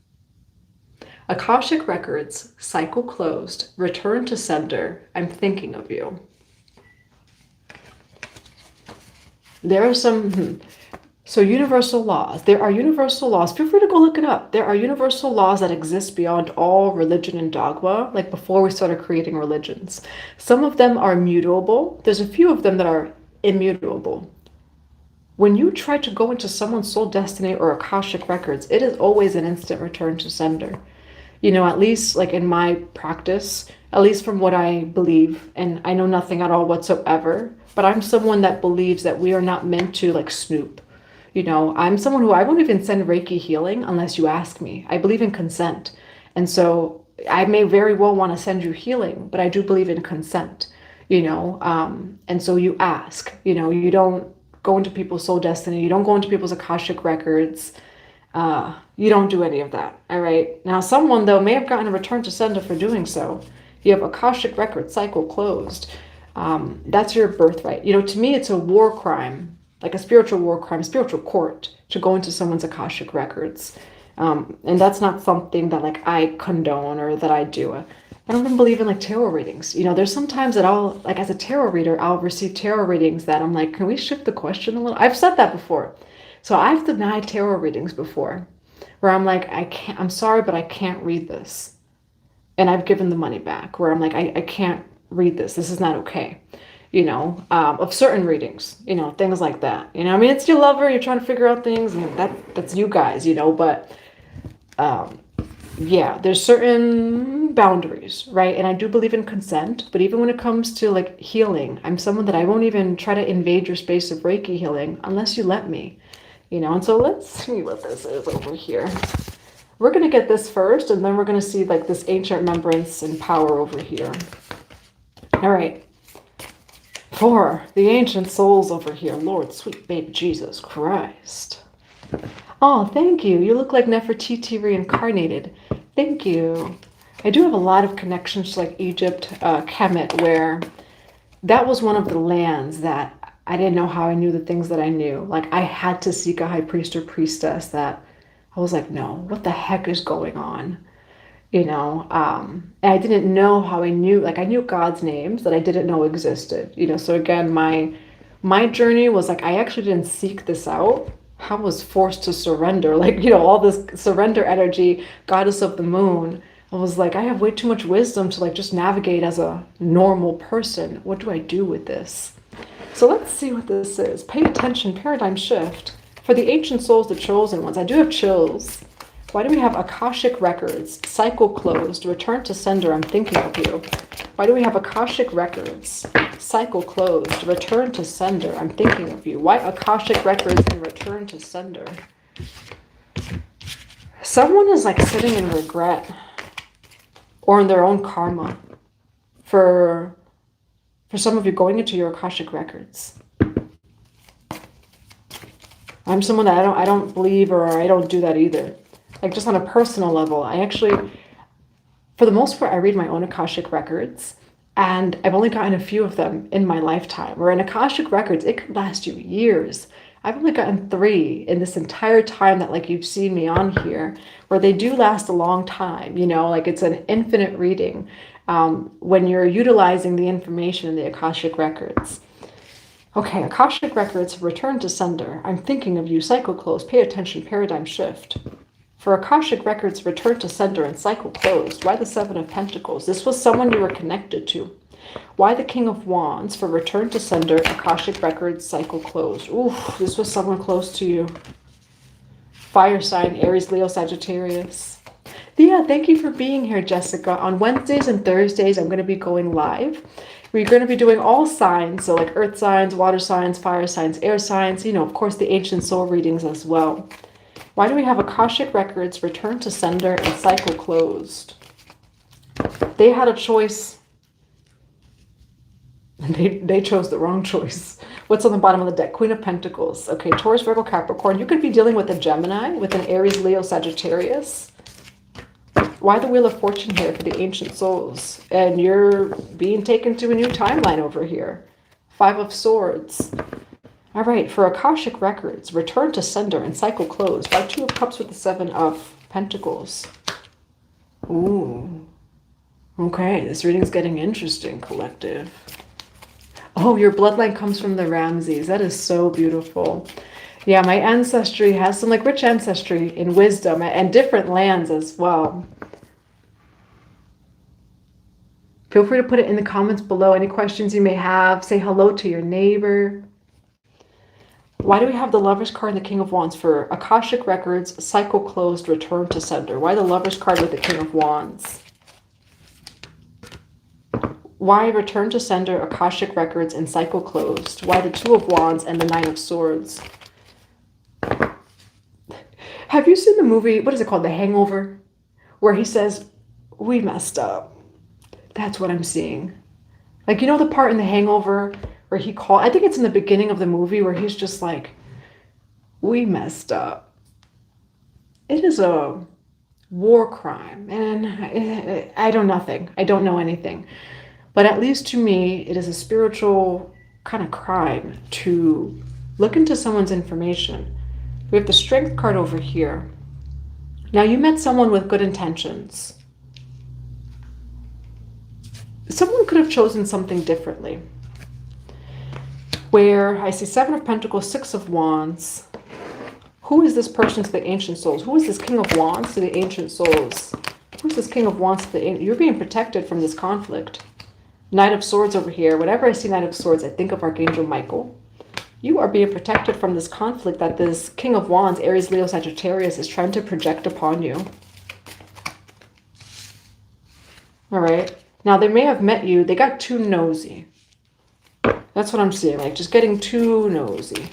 [SPEAKER 1] Akashic Records, cycle closed, return to sender. I'm thinking of you. There are some, so universal laws. There are universal laws. Feel free to go look it up. There are universal laws that exist beyond all religion and dogma, like before we started creating religions. Some of them are mutable. There's a few of them that are immutable. When you try to go into someone's soul destiny or Akashic Records, it is always an instant return to sender. At least like in my practice, at least from what I believe, and I know nothing at all whatsoever, but I'm someone that believes that we are not meant to like snoop. I'm someone who I won't even send Reiki healing unless you ask me. I believe in consent. And so I may very well want to send you healing, but I do believe in consent. And so you ask, you don't go into people's soul destiny. You don't go into people's Akashic Records. You don't do any of that. All right. Now, someone, though, may have gotten a return to sender for doing so. You have Akashic Records cycle closed. That's your birthright. To me, it's a war crime, like a spiritual war crime, spiritual court to go into someone's Akashic Records. And that's not something that like I condone or that I do. I don't even believe in like tarot readings. There's sometimes that I'll, like as a tarot reader, I'll receive tarot readings that I'm like, can we shift the question a little? I've said that before. So I've denied tarot readings before where I'm like, I'm sorry, but I can't read this. And I've given the money back where I'm like, I can't read this. This is not okay. Of certain readings, things like that. It's your lover, you're trying to figure out things, and that's you guys, but yeah, there's certain boundaries, right? And I do believe in consent, but even when it comes to like healing, I'm someone that I won't even try to invade your space of Reiki healing unless you let me, and so let's see what this is over here. We're going to get this first, and then we're going to see like this ancient remembrance and power over here. All right. For the ancient souls over here, Lord, sweet baby Jesus Christ. Oh, thank you. You look like Nefertiti reincarnated. Thank you. I do have a lot of connections to like Egypt, Kemet, where that was one of the lands that I didn't know how I knew the things that I knew. Like I had to seek a high priest or priestess that I was like, no, what the heck is going on? And I didn't know how I knew, like I knew God's names that I didn't know existed, so again, my journey was like, I actually didn't seek this out. I was forced to surrender, like, all this surrender energy, goddess of the moon. I was like, I have way too much wisdom to like just navigate as a normal person. What do I do with this? So let's see what this is. Pay attention, paradigm shift. For the ancient souls, the chosen ones. I do have chills. Why do we have Akashic Records? Cycle closed. Return to sender. I'm thinking of you. Why do we have Akashic Records? Cycle closed. Return to sender. I'm thinking of you. Why Akashic Records and return to sender? Someone is like sitting in regret or in their own karma for some of you going into your Akashic Records. I'm someone that I don't believe, or I don't do that either. Like just on a personal level, I actually, for the most part, I read my own Akashic Records, and I've only gotten a few of them in my lifetime. Where in Akashic Records, it could last you years. I've only gotten 3 in this entire time that like you've seen me on here, where they do last a long time, you know, like it's an infinite reading when you're utilizing the information in the Akashic Records. Okay, Akashic Records, return to sender. I'm thinking of you, cycle close, pay attention, paradigm shift. For Akashic Records, return to sender and cycle closed. Why the 7 of Pentacles? This was someone you were connected to. Why the King of Wands? For return to sender, Akashic Records, cycle closed. Ooh, this was someone close to you. Fire sign, Aries, Leo, Sagittarius. Yeah, thank you for being here, Jessica. On Wednesdays and Thursdays, I'm going to be going live. We're going to be doing all signs, so like earth signs, water signs, fire signs, air signs, you know, of course, the ancient soul readings as well. Why do we have Akashic Records, return to sender, and cycle closed? They had a choice. They chose the wrong choice. What's on the bottom of the deck? Queen of Pentacles. Okay, Taurus, Virgo, Capricorn. You could be dealing with a Gemini, with an Aries, Leo, Sagittarius. Why the Wheel of Fortune here for the ancient souls? And you're being taken to a new timeline over here. 5 of Swords. All right, for Akashic Records, return to sender and cycle closed. Why 2 of Cups with the 7 of Pentacles? Ooh. Okay, this reading's getting interesting, collective. Oh, your bloodline comes from the Ramses. That is so beautiful. Yeah, my ancestry has some like rich ancestry in wisdom and different lands as well. Feel free to put it in the comments below. Any questions you may have. Say hello to your neighbor. Why do we have the Lover's card and the King of Wands? For Akashic Records, cycle closed, return to sender. Why the Lover's card with the King of Wands? Why return to sender, Akashic Records, and cycle closed? Why the 2 of Wands and the 9 of Swords? Have you seen the movie, what is it called, The Hangover? Where he says, we messed up. That's what I'm seeing. Like, you know the part in The Hangover where he called, I think it's in the beginning of the movie where he's just like, we messed up. It is a war crime. And I don't nothing. I don't know anything. But at least to me, it is a spiritual kind of crime to look into someone's information. We have the Strength card over here. Now, you met someone with good intentions. Someone could have chosen something differently. Where I see 7 of Pentacles, 6 of Wands. Who is this person to the ancient souls? Who is this King of Wands to the ancient souls? Who is this King of Wands to the ancient? You're being protected from this conflict. Knight of Swords over here. Whenever I see Knight of Swords, I think of Archangel Michael. You are being protected from this conflict that this King of Wands, Aries, Leo, Sagittarius, is trying to project upon you. All right. Now, they may have met you. They got too nosy. That's what I'm seeing. Like, just getting too nosy.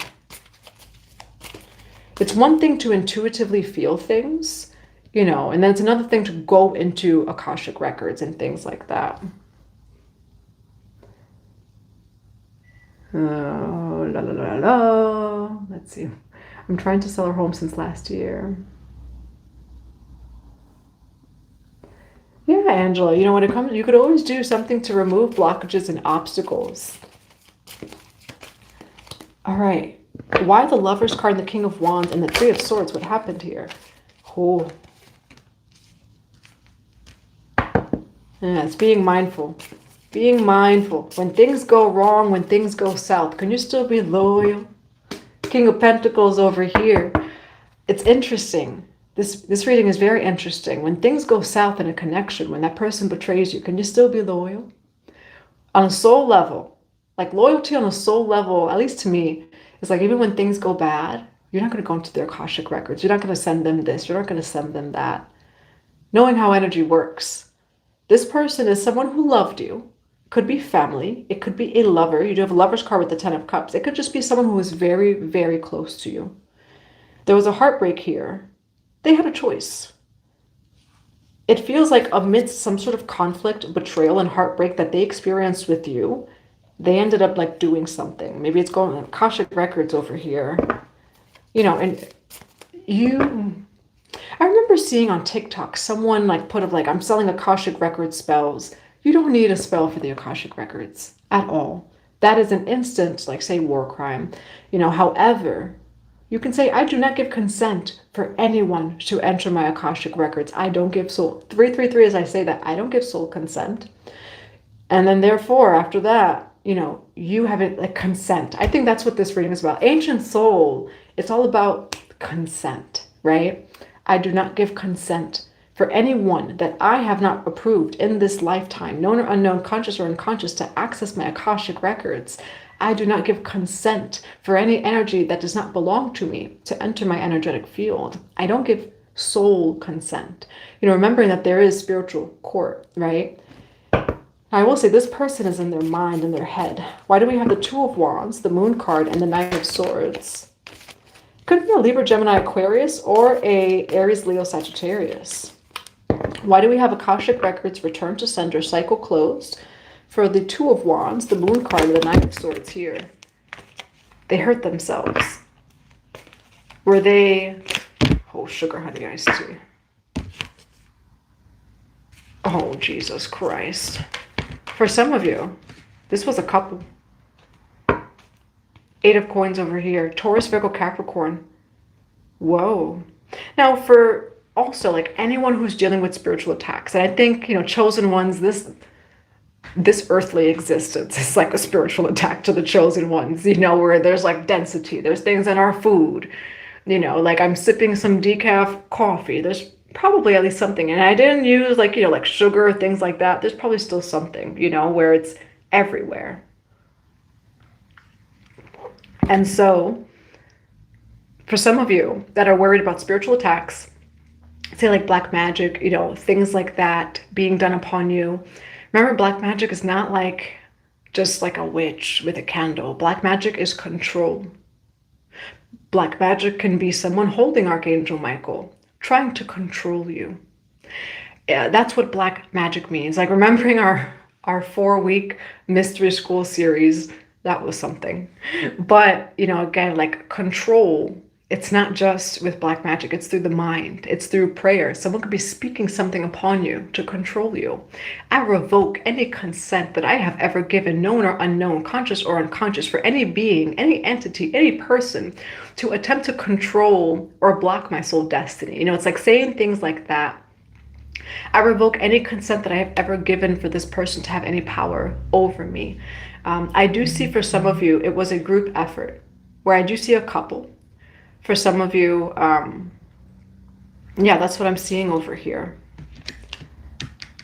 [SPEAKER 1] It's one thing to intuitively feel things, you know, and then it's another thing to go into Akashic Records and things like that. Oh, la la la la. Let's see. I'm trying to sell our home since last year. Yeah, Angela, you know, when it comes, you could always do something to remove blockages and obstacles. All right. Why the Lover's card and the King of Wands and the 3 of Swords? What happened here? Oh. Yeah, it's being mindful. Being mindful. When things go wrong, when things go south, can you still be loyal? King of Pentacles over here. It's interesting. This reading is very interesting. When things go south in a connection, when that person betrays you, can you still be loyal? On a soul level, Like loyalty on a soul level, at least to me, is like even when things go bad, you're not going to go into their Akashic records. You're not going to send them this. You're not going to send them that. Knowing how energy works. This person is someone who loved you. Could be family. It could be a lover. You do have a lover's card with the Ten of Cups. It could just be someone who was very, very close to you. There was a heartbreak here. They had a choice. It feels like amidst some sort of conflict, betrayal, and heartbreak that they experienced with you, they ended up like doing something. Maybe it's going on Akashic records over here. You know, and I remember seeing on TikTok someone like put up like, I'm selling Akashic records spells. You don't need a spell for the Akashic records at all. That is an instant, like say, war crime. You know, however, you can say, I do not give consent for anyone to enter my Akashic records. I don't give soul. 333, as I say that, I don't give soul consent. And then therefore, after that, you know, you have it like consent. I think that's what this reading is about. Ancient soul, it's all about consent, right? I do not give consent for anyone that I have not approved in this lifetime, known or unknown, conscious or unconscious, to access my Akashic records. I do not give consent for any energy that does not belong to me to enter my energetic field. I don't give soul consent. You know, remembering that there is spiritual court, right? I will say this person is in their mind, in their head. Why do we have the Two of Wands, the Moon card, and the Knight of Swords? Could be a Libra, Gemini, Aquarius, or a Aries, Leo, Sagittarius. Why do we have Akashic records return to sender, cycle closed? For the Two of Wands, the Moon card, and the Knight of Swords here. They hurt themselves. Were they... Oh, sugar honey iced tea. Oh, Jesus Christ. For some of you, this was a couple. Eight of Coins over here. Taurus, Virgo, Capricorn. Whoa. Now, for also, like, anyone who's dealing with spiritual attacks, and I think, you know, chosen ones, this earthly existence is like a spiritual attack to the chosen ones, you know, where there's like density, there's things in our food, you know, like I'm sipping some decaf coffee, there's probably at least something, and I didn't use like, you know, like sugar, things like that. There's probably still something, you know, where it's everywhere. And so for some of you that are worried about spiritual attacks, say like black magic, you know, things like that being done upon you. Remember, black magic is not like just like a witch with a candle. Black magic is control. Black magic can be someone holding Archangel Michael, trying to control you. Yeah, that's what black magic means. Like remembering our 4-week mystery school series, that was something. But, you know, again, like control, it's not just with black magic, it's through the mind, it's through prayer. Someone could be speaking something upon you to control you. I revoke any consent that I have ever given, known or unknown, conscious or unconscious, for any being, any entity, any person to attempt to control or block my soul destiny. You know, it's like saying things like that. I revoke any consent that I have ever given for this person to have any power over me. I do see for some of you, it was a group effort where I do see a couple. For some of you, yeah, that's what I'm seeing over here.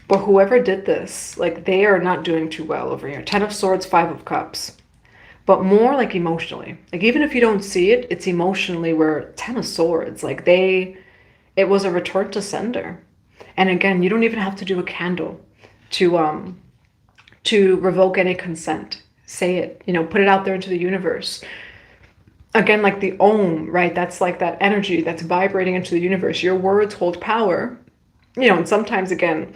[SPEAKER 1] But whoever did this, like they are not doing too well over here. 10 of Swords, 5 of Cups. But more like emotionally. Like even if you don't see it, it's emotionally where 10 of Swords, like it was a return to sender. And again, you don't even have to do a candle to revoke any consent. Say it, you know, put it out there into the universe. Again, like the Om, right? That's like that energy that's vibrating into the universe. Your words hold power. You know, and sometimes, again,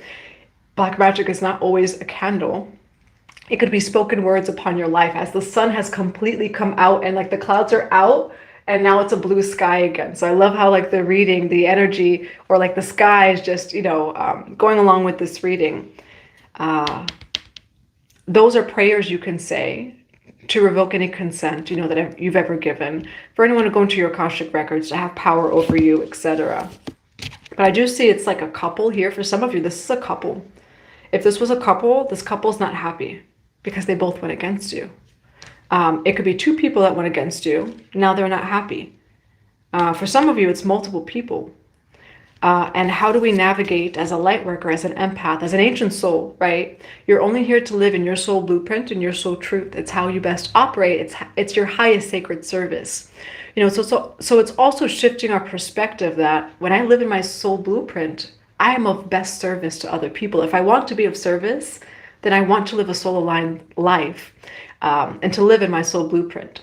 [SPEAKER 1] black magic is not always a candle. It could be spoken words upon your life as the sun has completely come out and like the clouds are out and now it's a blue sky again. So I love how like the reading, the energy, or like the sky is just, you know, going along with this reading. Those are prayers you can say to revoke any consent, you know, that you've ever given, for anyone to go into your Akashic records, to have power over you, etc. But I do see it's like a couple here. For some of you, this is a couple. If this was a couple, this couple's not happy because they both went against you. It could be two people that went against you. Now they're not happy. For some of you, it's multiple people. And how do we navigate as a light worker, as an empath, as an ancient soul, right? You're only here to live in your soul blueprint and your soul truth. It's how you best operate. It's your highest sacred service. So it's also shifting our perspective that when I live in my soul blueprint, I am of best service to other people. If I want to be of service, then I want to live a soul aligned life, and to live in my soul blueprint.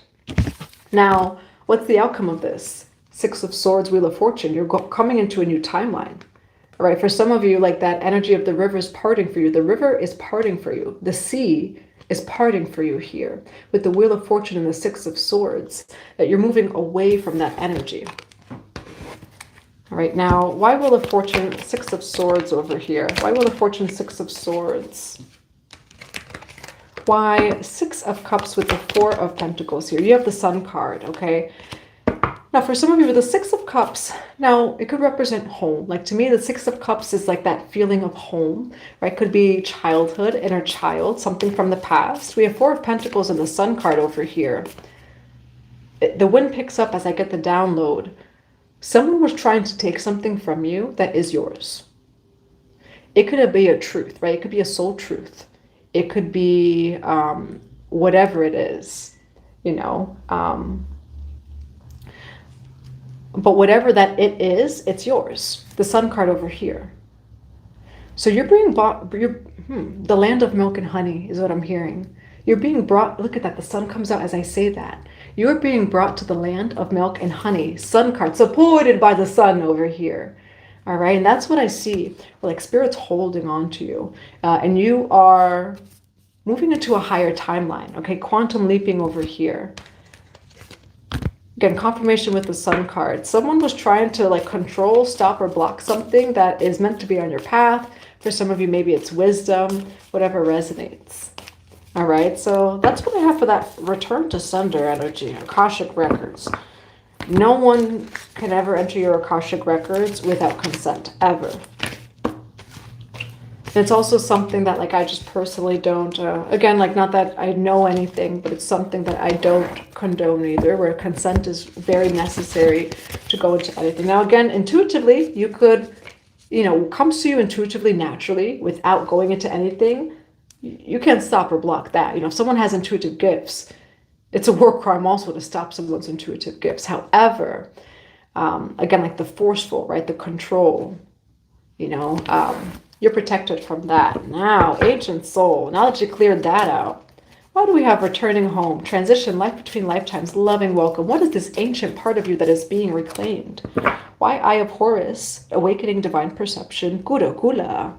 [SPEAKER 1] Now, what's the outcome of this? Six of Swords, Wheel of Fortune. You're coming into a new timeline. All right. For some of you, like that energy of the river is parting for you. The river is parting for you. The sea is parting for you here with the Wheel of Fortune and the Six of Swords, that you're moving away from that energy. All right. Now, why Wheel of Fortune, Six of Swords over here? Why Wheel of Fortune, Six of Swords? Why Six of Cups with the Four of Pentacles here? You have the Sun card, okay? Now, for some of you with the Six of Cups, now it could represent home. Like to me, the Six of Cups is like that feeling of home, right? Could be childhood, inner child, something from the past. We have Four of Pentacles and the Sun card over here. The wind picks up as I get the download. Someone was trying to take something from you that is yours. It could be a truth, right? It could be a soul truth. It could be whatever it is, you know. But whatever that it is, it's yours. The Sun card over here. So you're being bought, the land of milk and honey is what I'm hearing. You're being brought, look at that, the sun comes out as I say that. You're being brought to the land of milk and honey. Sun card, supported by the sun over here. All right, and that's what I see. Like Spirit's holding on to you. And you are moving into a higher timeline. Okay, quantum leaping over here. Again, confirmation with the Sun card. Someone was trying to like control, stop, or block something that is meant to be on your path. For some of you, maybe it's wisdom, whatever resonates. All right, so that's what I have for that return to sender energy, Akashic Records. No one can ever enter your Akashic Records without consent, ever. It's also something that like I just personally don't, again, like not that I know anything, but it's something that I don't condone either, where consent is very necessary to go into anything. Now, again, intuitively, you could, you know, comes to you intuitively, naturally, without going into anything. You can't stop or block that. You know, if someone has intuitive gifts, it's a war crime also to stop someone's intuitive gifts. However, again, like the forceful, right, the control, you know, you're protected from that. Now, ancient soul, now that you cleared that out, why do we have returning home, transition, life between lifetimes, loving welcome? What is this ancient part of you that is being reclaimed? Why Eye of Horus, awakening divine perception, Guru Kula,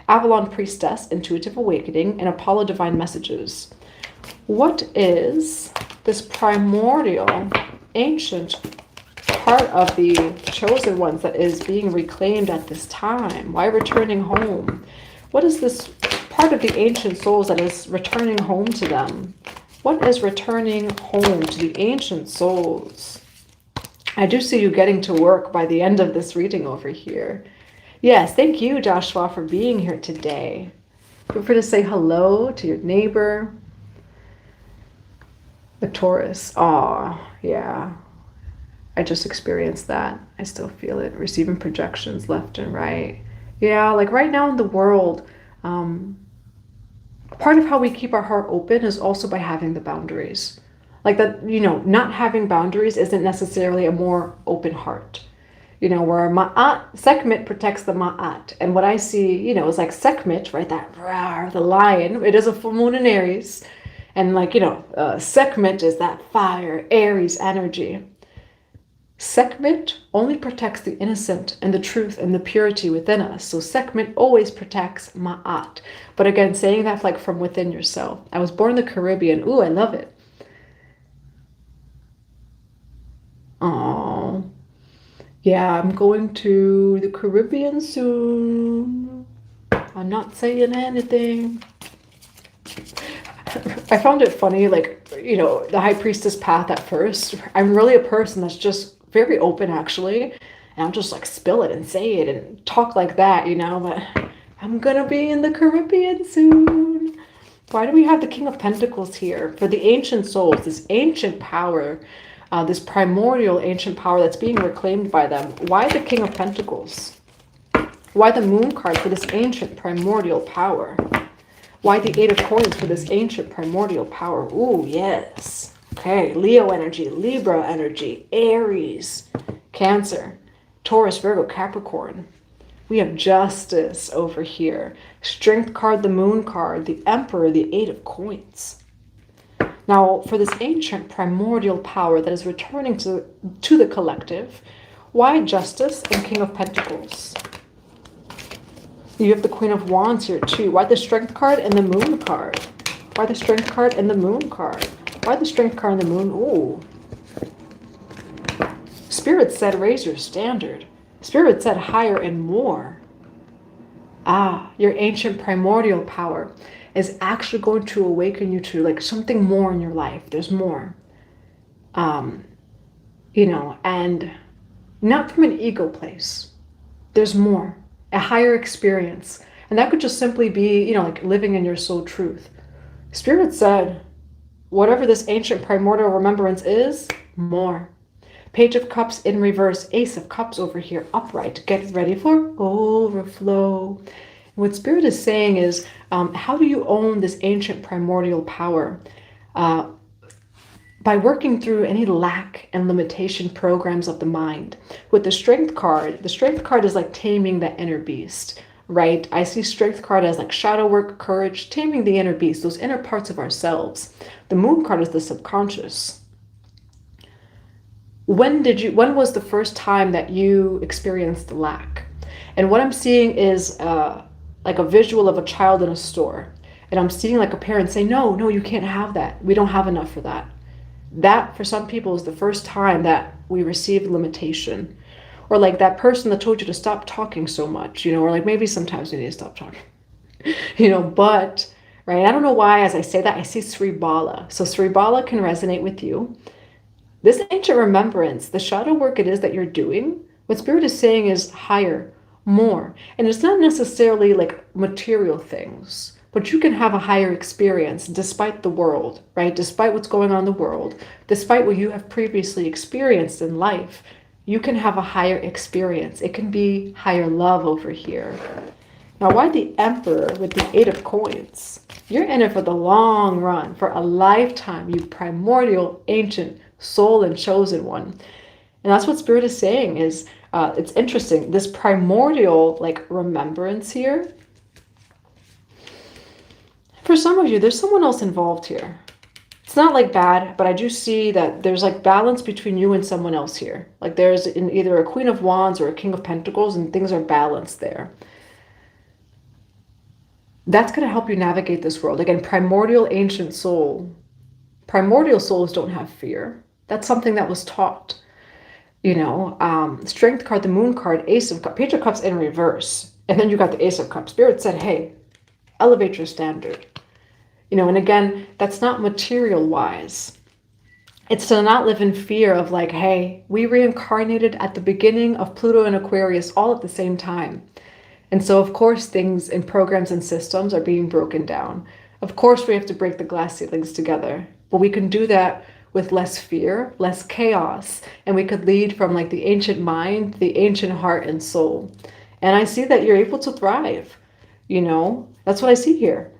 [SPEAKER 1] Avalon priestess, intuitive awakening, and Apollo divine messages. What is this primordial, ancient part of the chosen ones that is being reclaimed at this time? Why returning home? What is this part of the ancient souls that is returning home to them? What is returning home to the ancient souls? I do see you getting to work by the end of this reading over here. Yes, thank you, Joshua, for being here today. Feel free to say hello to your neighbor. The Taurus. Oh, yeah. I just experienced that. I still feel it. Receiving projections left and right. Yeah, like right now in the world, part of how we keep our heart open is also by having the boundaries. Like that, you know, not having boundaries isn't necessarily a more open heart. You know, where Ma'at, Sekhmet protects the Ma'at. And what I see, you know, is like Sekhmet, right? That rawr, the lion. It is a full moon in Aries. And like, you know, Sekhmet is that fire, Aries energy. Sekhmet only protects the innocent and the truth and the purity within us. So Sekhmet always protects Ma'at. But again, saying that like from within yourself. I was born in the Caribbean. Ooh, I love it. Oh. Yeah, I'm going to the Caribbean soon. I'm not saying anything. I found it funny, like, you know, the high priestess path at first. I'm really a person that's just very open, actually. And I'll just like spill it and say it and talk like that, you know. But I'm going to be in the Caribbean soon. Why do we have the King of Pentacles here? For the ancient souls, this ancient power, this primordial ancient power that's being reclaimed by them. Why the King of Pentacles? Why the Moon card for this ancient primordial power? Why the Eight of Coins for this ancient primordial power? Ooh, yes. Okay, Leo energy, Libra energy, Aries, Cancer, Taurus, Virgo, Capricorn. We have Justice over here. Strength card, the Moon card, the Emperor, the Eight of Coins. Now, for this ancient primordial power that is returning to the collective, why Justice and King of Pentacles? You have the Queen of Wands here too. Why the Strength card and the Moon card? Why the Strength card and the Moon card? Why the Strength card and the Moon? Ooh. Spirit said raise your standard. Spirit said higher and more. Ah, your ancient primordial power is actually going to awaken you to like something more in your life. There's more. You know, and not from an ego place. There's more. A higher experience. And that could just simply be, you know, like living in your soul truth. Spirit said, whatever this ancient primordial remembrance is, more. Page of Cups in reverse, Ace of Cups over here, upright. Get ready for overflow. What Spirit is saying is, how do you own this ancient primordial power? By working through any lack and limitation programs of the mind. With the Strength card is like taming the inner beast, right? I see Strength card as like shadow work, courage, taming the inner beast, those inner parts of ourselves. The Moon card is the subconscious. When was the first time that you experienced lack? And what I'm seeing is like a visual of a child in a store. And I'm seeing like a parent say, no, you can't have that. We don't have enough for that. That, for some people, is the first time that we received limitation. Or like that person that told you to stop talking so much, you know, or like maybe sometimes we need to stop talking, you know, but, right, I don't know why as I say that, I see Sri Bala. So Sri Bala can resonate with you. This ancient remembrance, the shadow work it is that you're doing, what Spirit is saying is higher, more. And it's not necessarily like material things. But you can have a higher experience despite the world, right? Despite what's going on in the world, despite what you have previously experienced in life, you can have a higher experience. It can be higher love over here. Now, why the Emperor with the Eight of Coins? You're in it for the long run, for a lifetime, you primordial, ancient, soul and chosen one. And that's what Spirit is saying is, it's interesting, this primordial like remembrance here. For some of you, there's someone else involved here. It's not like bad, but I do see that there's like balance between you and someone else here. Like there's either a Queen of Wands or a King of Pentacles and things are balanced there. That's going to help you navigate this world. Again, primordial ancient soul. Primordial souls don't have fear. That's something that was taught. You know, Strength card, the Moon card, Ace of Cups, Page of Cups in reverse. And then you got the Ace of Cups. Spirit said, hey, elevate your standard. You know, and again, that's not material wise. It's to not live in fear of like, hey, we reincarnated at the beginning of Pluto and Aquarius all at the same time. And so, of course, things and programs and systems are being broken down. Of course, we have to break the glass ceilings together. But we can do that with less fear, less chaos. And we could lead from like the ancient mind, the ancient heart and soul. And I see that you're able to thrive. You know, that's what I see here.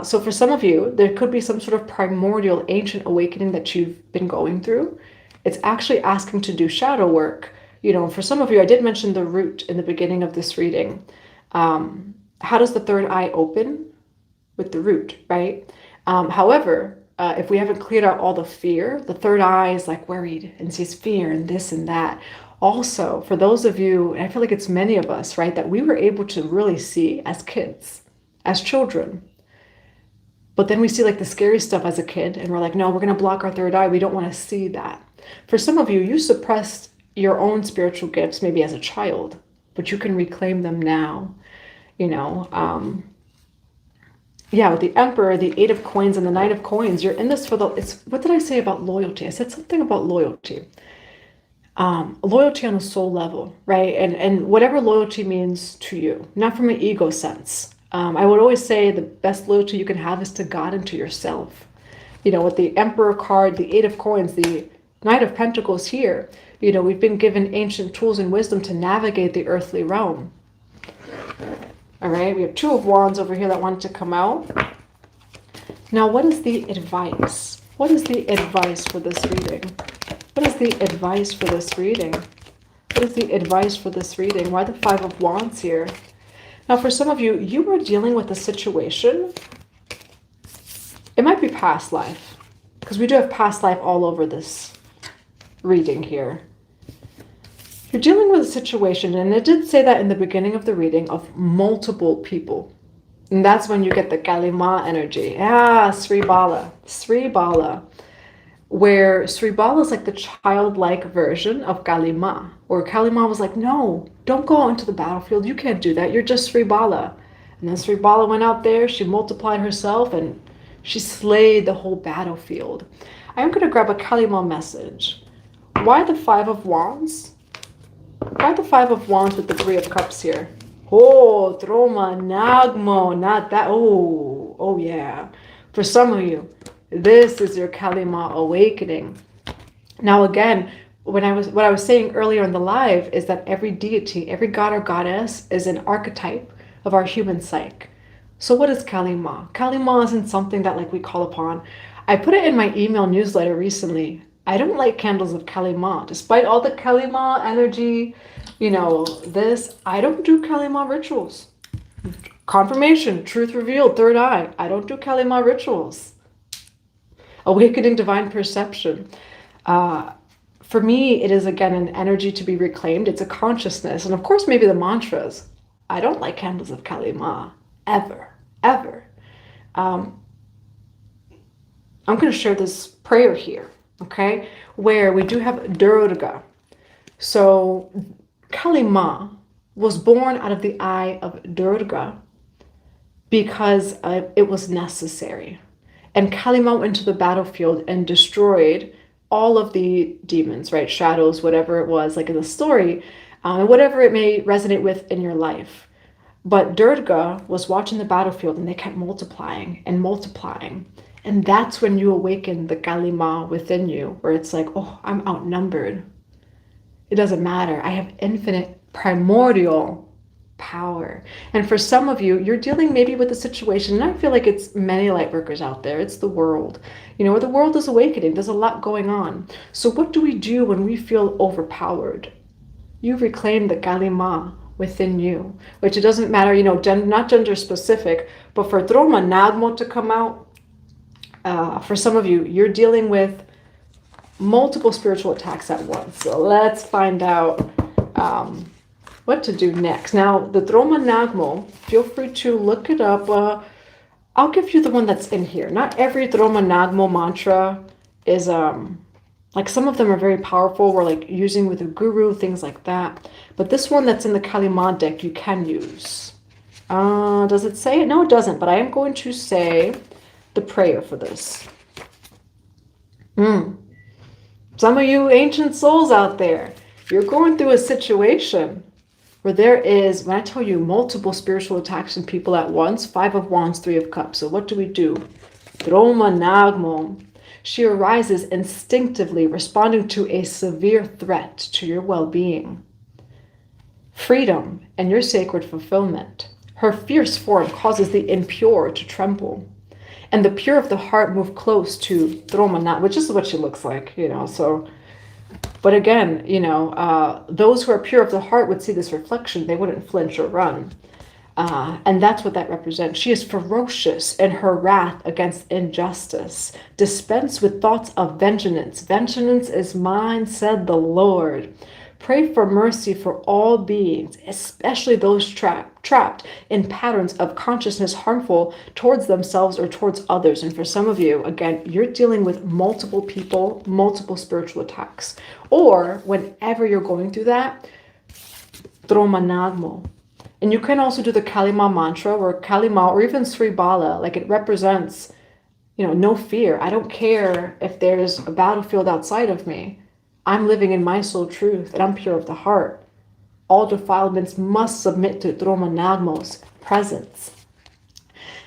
[SPEAKER 1] So for some of you, there could be some sort of primordial ancient awakening that you've been going through. It's actually asking to do shadow work. You know, for some of you, I did mention the root in the beginning of this reading. How does the third eye open? With the root, right? However, if we haven't cleared out all the fear, the third eye is like worried and sees fear and this and that. Also, for those of you, and I feel like it's many of us, right, that we were able to really see as kids, as children. But then we see like the scary stuff as a kid and we're like, no, we're going to block our third eye. We don't want to see that. For some of you, you suppressed your own spiritual gifts maybe as a child, but you can reclaim them now. You know, yeah, with the Emperor, the Eight of Coins and the Knight of Coins, you're in this for what did I say about loyalty? I said something about loyalty. Loyalty on a soul level, right? And whatever loyalty means to you, not from an ego sense. I would always say the best loyalty you can have is to God and to yourself. You know, with the Emperor card, the Eight of Coins, the Knight of Pentacles here, you know, we've been given ancient tools and wisdom to navigate the earthly realm. All right, we have Two of Wands over here that wanted to come out. Now, what is the advice? What is the advice for this reading? What is the advice for this reading? What is the advice for this reading? Why the Five of Wands here? Now, for some of you, you are dealing with a situation. It might be past life, because we do have past life all over this reading here. You're dealing with a situation, and it did say that in the beginning of the reading, of multiple people. And that's when you get the Kalima energy. Sri Bala. Sri Bala. Where Sri Bala is like the childlike version of Kalima. Or Kalima was like, no, don't go out into the battlefield. You can't do that. You're just Sri Bala. And then Sri Bala went out there. She multiplied herself and she slayed the whole battlefield. I am going to grab a Kalima message. Why the Five of Wands? Why the Five of Wands with the Three of Cups here? Oh, Troma Nagmo, not that. Oh yeah. For some of you, this is your Kalima awakening. Now again, what I was saying earlier in the live is that every deity, every god or goddess is an archetype of our human psyche. So what is Kalima? Kalima isn't something that like we call upon. I put it in my email newsletter recently. I don't like candles of Kalima. Despite all the Kalima energy, you know, I don't do Kalima rituals. Confirmation, truth revealed, third eye. I don't do Kalima rituals. Awakening divine perception. For me, it is again an energy to be reclaimed. It's a consciousness. And of course, maybe the mantras. I don't like candles of Kalima. Ever. I'm going to share this prayer here. Okay, where we do have Durga. So Kalima was born out of the eye of Durga because it was necessary. And Kalima went into the battlefield and destroyed all of the demons, right? Shadows, whatever it was, like in the story, whatever it may resonate with in your life. But Durga was watching the battlefield and they kept multiplying and multiplying. And that's when you awaken the Kalima within you, where it's like, oh, I'm outnumbered. It doesn't matter. I have infinite primordial power. And for some of you, you're dealing maybe with a situation, and I feel like it's many light workers out there. It's the world, you know, where the world is awakening. There's a lot going on. So what do we do when we feel overpowered? You reclaim the Kalima within you, which it doesn't matter, you know, not gender specific, but for Troma Nagmo to come out, for some of you, you're dealing with multiple spiritual attacks at once. So let's find out what to do next. Now, the Troma Nagmo, feel free to look it up. I'll give you the one that's in here. Not every Troma Nagmo mantra is, like some of them are very powerful. We're like using with a guru, things like that. But this one that's in the Kalima deck, you can use. Does it say it? No, it doesn't. But I am going to say the prayer for this. Some of you ancient souls out there, you're going through a situation where there is, when I tell you, multiple spiritual attacks in people at once. Five of Wands, Three of Cups. So what do we do? Troma Nagmo. She arises instinctively, responding to a severe threat to your well-being, freedom, and your sacred fulfillment. Her fierce form causes the impure to tremble, and the pure of the heart move close to Troma Nagmo, which is what she looks like, you know. So, but again, you know, those who are pure of the heart would see this reflection. They wouldn't flinch or run. And that's what that represents. She is ferocious in her wrath against injustice. Dispense with thoughts of vengeance. Vengeance is mine, said the Lord. Pray for mercy for all beings, especially those trapped in patterns of consciousness harmful towards themselves or towards others. And for some of you, again, you're dealing with multiple people, multiple spiritual attacks. Or whenever you're going through that, Troma Nagmo. And you can also do the Kalima mantra, or Kalima, or even Sri Bala, like it represents, you know, no fear. I don't care if there's a battlefield outside of me. I'm living in my soul truth, and I'm pure of the heart. All defilements must submit to Troma Nagmo's presence.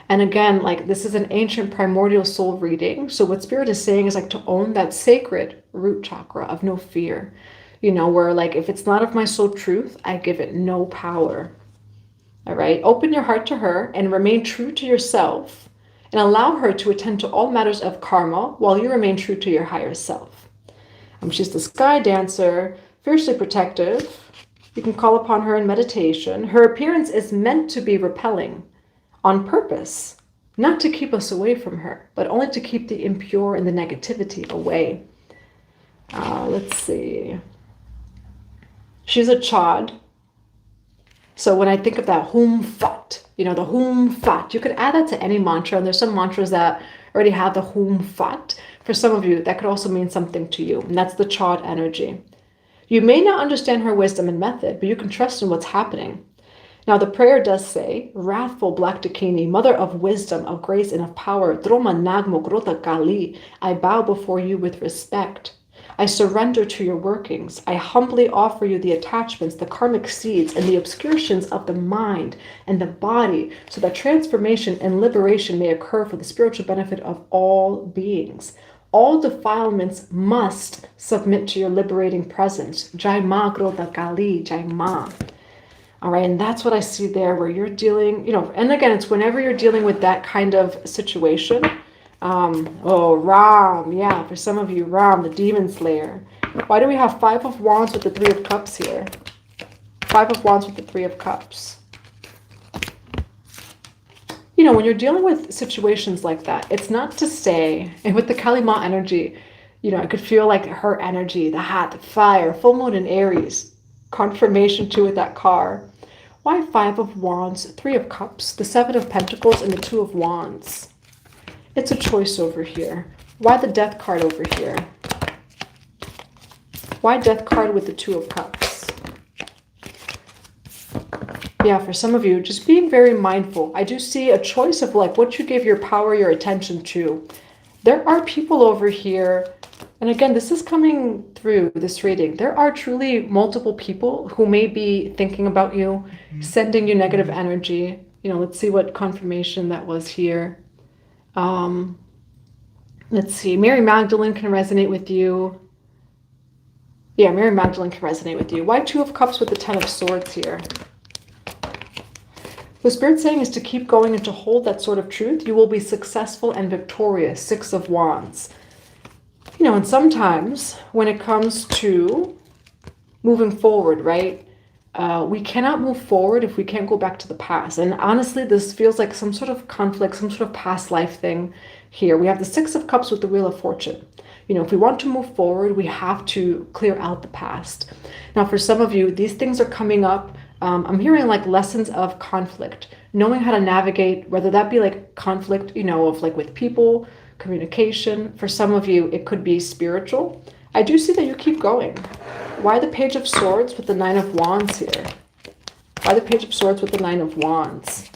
[SPEAKER 1] And again, like this is an ancient primordial soul reading. So what Spirit is saying is like to own that sacred root chakra of no fear. You know, where like if it's not of my soul truth, I give it no power. All right, open your heart to her and remain true to yourself and allow her to attend to all matters of karma while you remain true to your higher self. She's the sky dancer, fiercely protective. You can call upon her in meditation. Her appearance is meant to be repelling on purpose, not to keep us away from her, but only to keep the impure and the negativity away. Let's see. She's a chod. So when I think of that hum fat, the hum fat, you could add that to any mantra. And there's some mantras that already have the hum fat. For some of you, that could also mean something to you. And that's the chod energy. You may not understand her wisdom and method, but you can trust in what's happening. Now, the prayer does say, wrathful Black Dakini, mother of wisdom, of grace, and of power, Droma Nagmo Grota Kali, I bow before you with respect. I surrender to your workings. I humbly offer you the attachments, the karmic seeds, and the obscurations of the mind and the body, so that transformation and liberation may occur for the spiritual benefit of all beings. All defilements must submit to your liberating presence. Jai Ma Grota Kali, Jai Ma. All right, and that's what I see there, where you're dealing, and again, it's whenever you're dealing with that kind of situation. Ram, yeah, for some of you, Ram, the demon slayer. Why do we have 5 of Wands with the 3 of Cups here? 5 of Wands with the 3 of Cups. When you're dealing with situations like that, it's not to say, and with the Kalima energy, I could feel like her energy, the hat, the fire, full moon in Aries, confirmation too with that car. Why 5 of Wands, 3 of Cups, the 7 of Pentacles, and the 2 of Wands? It's a choice over here. Why the Death card over here? Why Death card with the 2 of Cups? Yeah, for some of you, just being very mindful. I do see a choice of like what you give your power, your attention to. There are people over here, and again, this is coming through this reading. There are truly multiple people who may be thinking about you, sending you negative energy. Let's see what confirmation that was here. Let's see. Mary Magdalene can resonate with you. Yeah, Mary Magdalene can resonate with you. Why 2 of Cups with the 10 of Swords here? What Spirit's saying is to keep going and to hold that sort of truth. You will be successful and victorious. 6 of Wands. And sometimes when it comes to moving forward, right? We cannot move forward if we can't go back to the past. And honestly, this feels like some sort of conflict, some sort of past life thing here. We have the 6 of Cups with the Wheel of Fortune. If we want to move forward, we have to clear out the past. Now, for some of you, these things are coming up. I'm hearing like lessons of conflict, knowing how to navigate, whether that be like conflict, of like with people, communication. For some of you, it could be spiritual. I do see that you keep going. Why the Page of Swords with the 9 of Wands here? Why the Page of Swords with the 9 of Wands?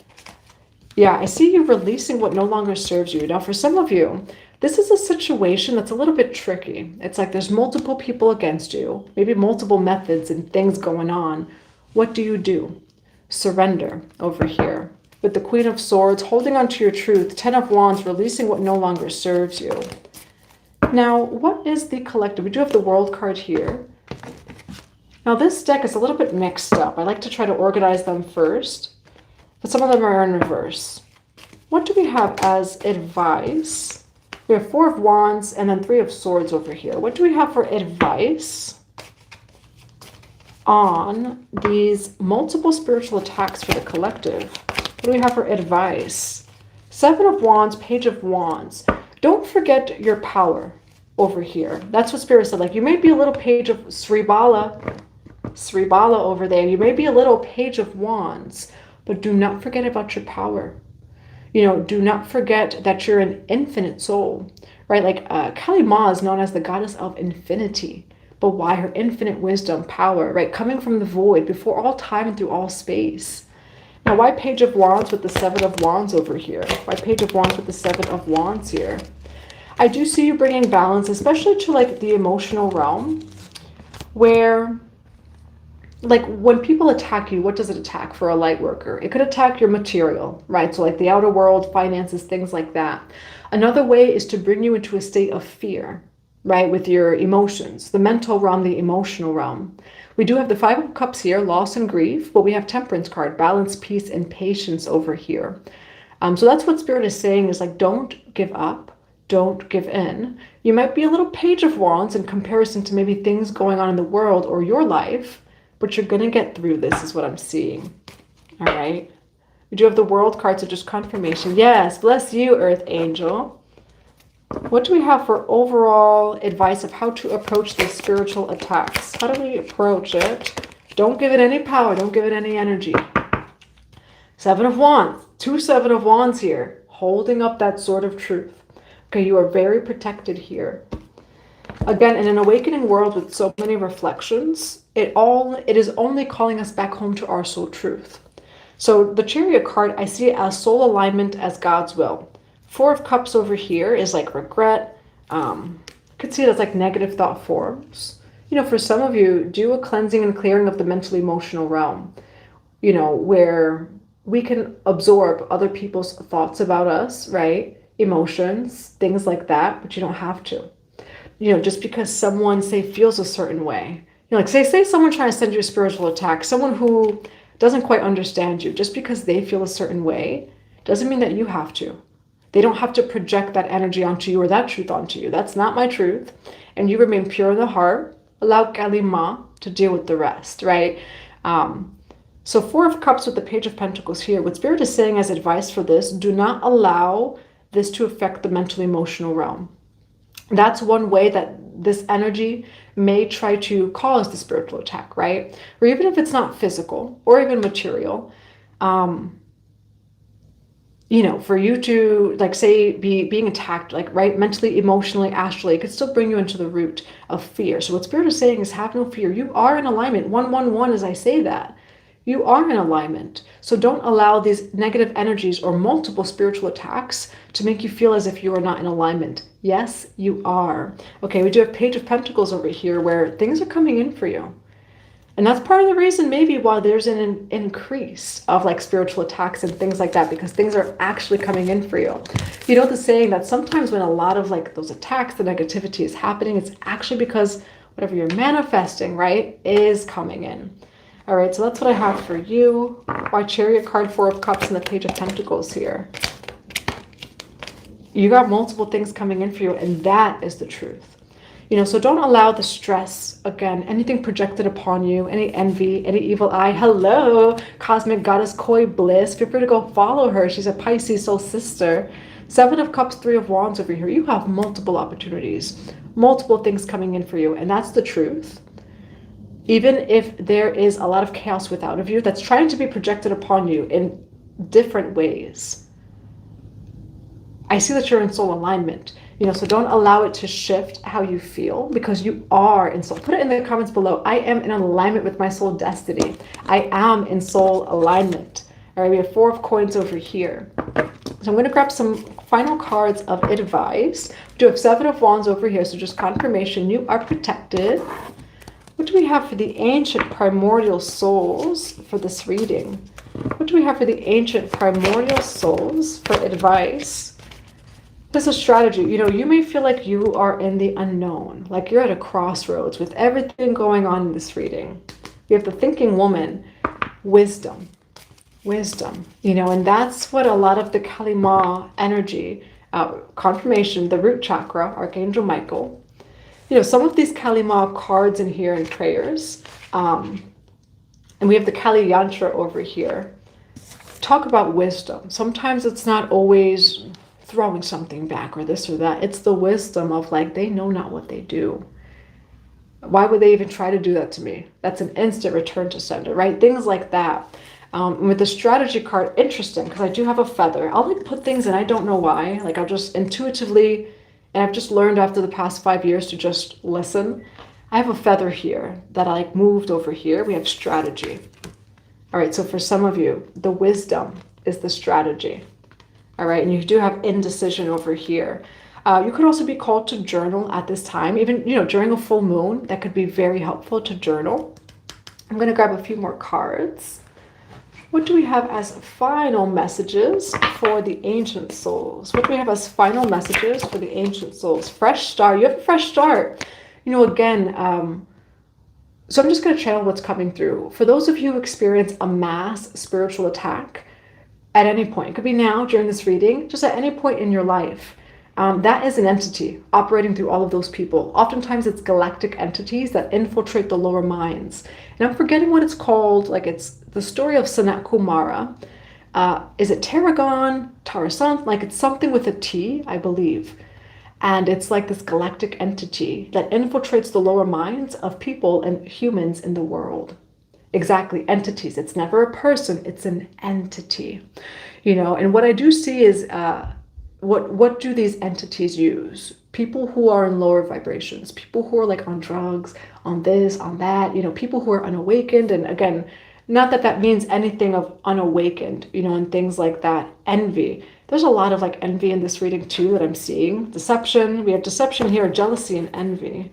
[SPEAKER 1] Yeah, I see you releasing what no longer serves you. Now, for some of you, this is a situation that's a little bit tricky. It's like there's multiple people against you, maybe multiple methods and things going on. What do you do? Surrender over here. With the Queen of Swords, holding on to your truth, 10 of Wands, releasing what no longer serves you. Now, what is the collective? We do have the World card here. Now, this deck is a little bit mixed up. I like to try to organize them first, but some of them are in reverse. What do we have as advice? We have 4 of Wands and then 3 of Swords over here. What do we have for advice on these multiple spiritual attacks for the collective? What do we have for advice? 7 of Wands, Page of Wands. Don't forget your power over here. That's what Spirit said. Like, you may be a little Page of Sribala over there. You may be a little Page of Wands, but do not forget about your power. Do not forget that you're an infinite soul, right? Like Kali Ma is known as the goddess of infinity, but why? Her infinite wisdom, power, right? Coming from the void before all time and through all space. Now, why Page of Wands with the 7 of Wands over here? Why Page of Wands with the 7 of Wands here? I do see you bringing balance, especially to like the emotional realm, where like when people attack you, what does it attack for a light worker? It could attack your material, right? So like the outer world, finances, things like that. Another way is to bring you into a state of fear, right? With your emotions, the mental realm, the emotional realm. We do have the Five of Cups here, loss and grief, but we have Temperance card, balance, peace, and patience over here. So that's what Spirit is saying is like, don't give up, don't give in. You might be a little Page of Wands in comparison to maybe things going on in the world or your life, but you're going to get through this is what I'm seeing. All right. We do have the World card, so just confirmation. Yes, bless you, Earth Angel. What do we have for overall advice of how to approach these spiritual attacks? How do we approach it? Don't give it any power. Don't give it any energy. Seven of Wands. Two Seven of Wands here. Holding up that sword of truth. Okay, you are very protected here. Again, in an awakening world with so many reflections, it is only calling us back home to our soul truth. So the Chariot card, I see it as soul alignment as God's will. Four of Cups over here is like regret. Could see it as like negative thought forms. You know, for some of you, do a cleansing and clearing of the mental emotional realm. You know, where we can absorb other people's thoughts about us, right? Emotions, things like that, but you don't have to. You know, just because someone, say, feels a certain way. You know, like say someone trying to send you a spiritual attack, someone who doesn't quite understand you, just because they feel a certain way, doesn't mean that you have to. They don't have to project that energy onto you or that truth onto you. That's not my truth. And you remain pure in the heart. Allow Kalima to deal with the rest, right? So Four of Cups with the Page of Pentacles here. What Spirit is saying as advice for this, do not allow this to affect the mental emotional realm. That's one way that this energy may try to cause the spiritual attack, right? Or even if it's not physical or even material, you know, for you to, like, say, being attacked, like, right, mentally, emotionally, astrally, it could still bring you into the root of fear. So what Spirit is saying is have no fear. You are in alignment. 111 as I say that. You are in alignment. So don't allow these negative energies or multiple spiritual attacks to make you feel as if you are not in alignment. Yes, you are. Okay, we do have Page of Pentacles over here where things are coming in for you. And that's part of the reason maybe why there's an increase of like spiritual attacks and things like that, because things are actually coming in for you. You know the saying that sometimes when a lot of like those attacks, the negativity is happening, it's actually because whatever you're manifesting, right, is coming in. All right, so that's what I have for you. Why Chariot card, Four of Cups, and the Page of Pentacles here. You got multiple things coming in for you, and that is the truth. You know, so don't allow the stress, again, anything projected upon you, any envy, any evil eye. Hello, Cosmic Goddess Koi Bliss. Feel free to go follow her. She's a Pisces soul sister. Seven of Cups, Three of Wands over here. You have multiple opportunities, multiple things coming in for you, and that's the truth. Even if there is a lot of chaos without of you that's trying to be projected upon you in different ways, I see that you're in soul alignment. You know, so don't allow it to shift how you feel, because you are in soul. Put it in the comments below. I am in alignment with my soul destiny. I am in soul alignment. All right, we have Four of Coins over here. So I'm going to grab some final cards of advice. We do have Seven of Wands over here. So just confirmation, you are protected. What do we have for the ancient primordial souls for this reading? What do we have for the ancient primordial souls for advice? This is a strategy. You know, you may feel like you are in the unknown, like you're at a crossroads with everything going on in this reading. You have the thinking woman, wisdom, you know, and that's what a lot of the Kalima energy, confirmation, the root chakra, Archangel Michael, you know, some of these Kalima cards in here and prayers, and we have the Kali Yantra over here, talk about wisdom. Sometimes it's not always throwing something back or this or that. It's the wisdom of like, they know not what they do. Why would they even try to do that to me? That's an instant return to sender, right? Things like that. With the strategy card, interesting, because I do have a feather. I'll like put things in, I don't know why. Like I'll just intuitively, and I've just learned after the past 5 years to just listen. I have a feather here that I like moved over here. We have strategy. All right, so for some of you, the wisdom is the strategy. All right, and you do have indecision over here. You could also be called to journal at this time. Even, you know, during a full moon, that could be very helpful to journal. I'm going to grab a few more cards. What do we have as final messages for the ancient souls? What do we have as final messages for the ancient souls? Fresh start. You have a fresh start. You know, again, so I'm just going to channel what's coming through. For those of you who experience a mass spiritual attack at any point, it could be now during this reading, just at any point in your life, that is an entity operating through all of those people. Oftentimes it's galactic entities that infiltrate the lower minds. And I'm forgetting what it's called. Like, it's the story of Sanat Kumara. Is it Tarragon, Tarasan? Like, it's something with a T, I believe. And it's like this galactic entity that infiltrates the lower minds of people and humans in the world. Exactly, entities. It's never a person, it's an entity. You know, and what I do see is what do these entities use? People who are in lower vibrations, people who are like on drugs, on this, on that, you know, people who are unawakened. And again, not that that means anything of unawakened, you know, and things like that. Envy. There's a lot of like envy in this reading too that I'm seeing. Deception. We have deception here, jealousy and envy.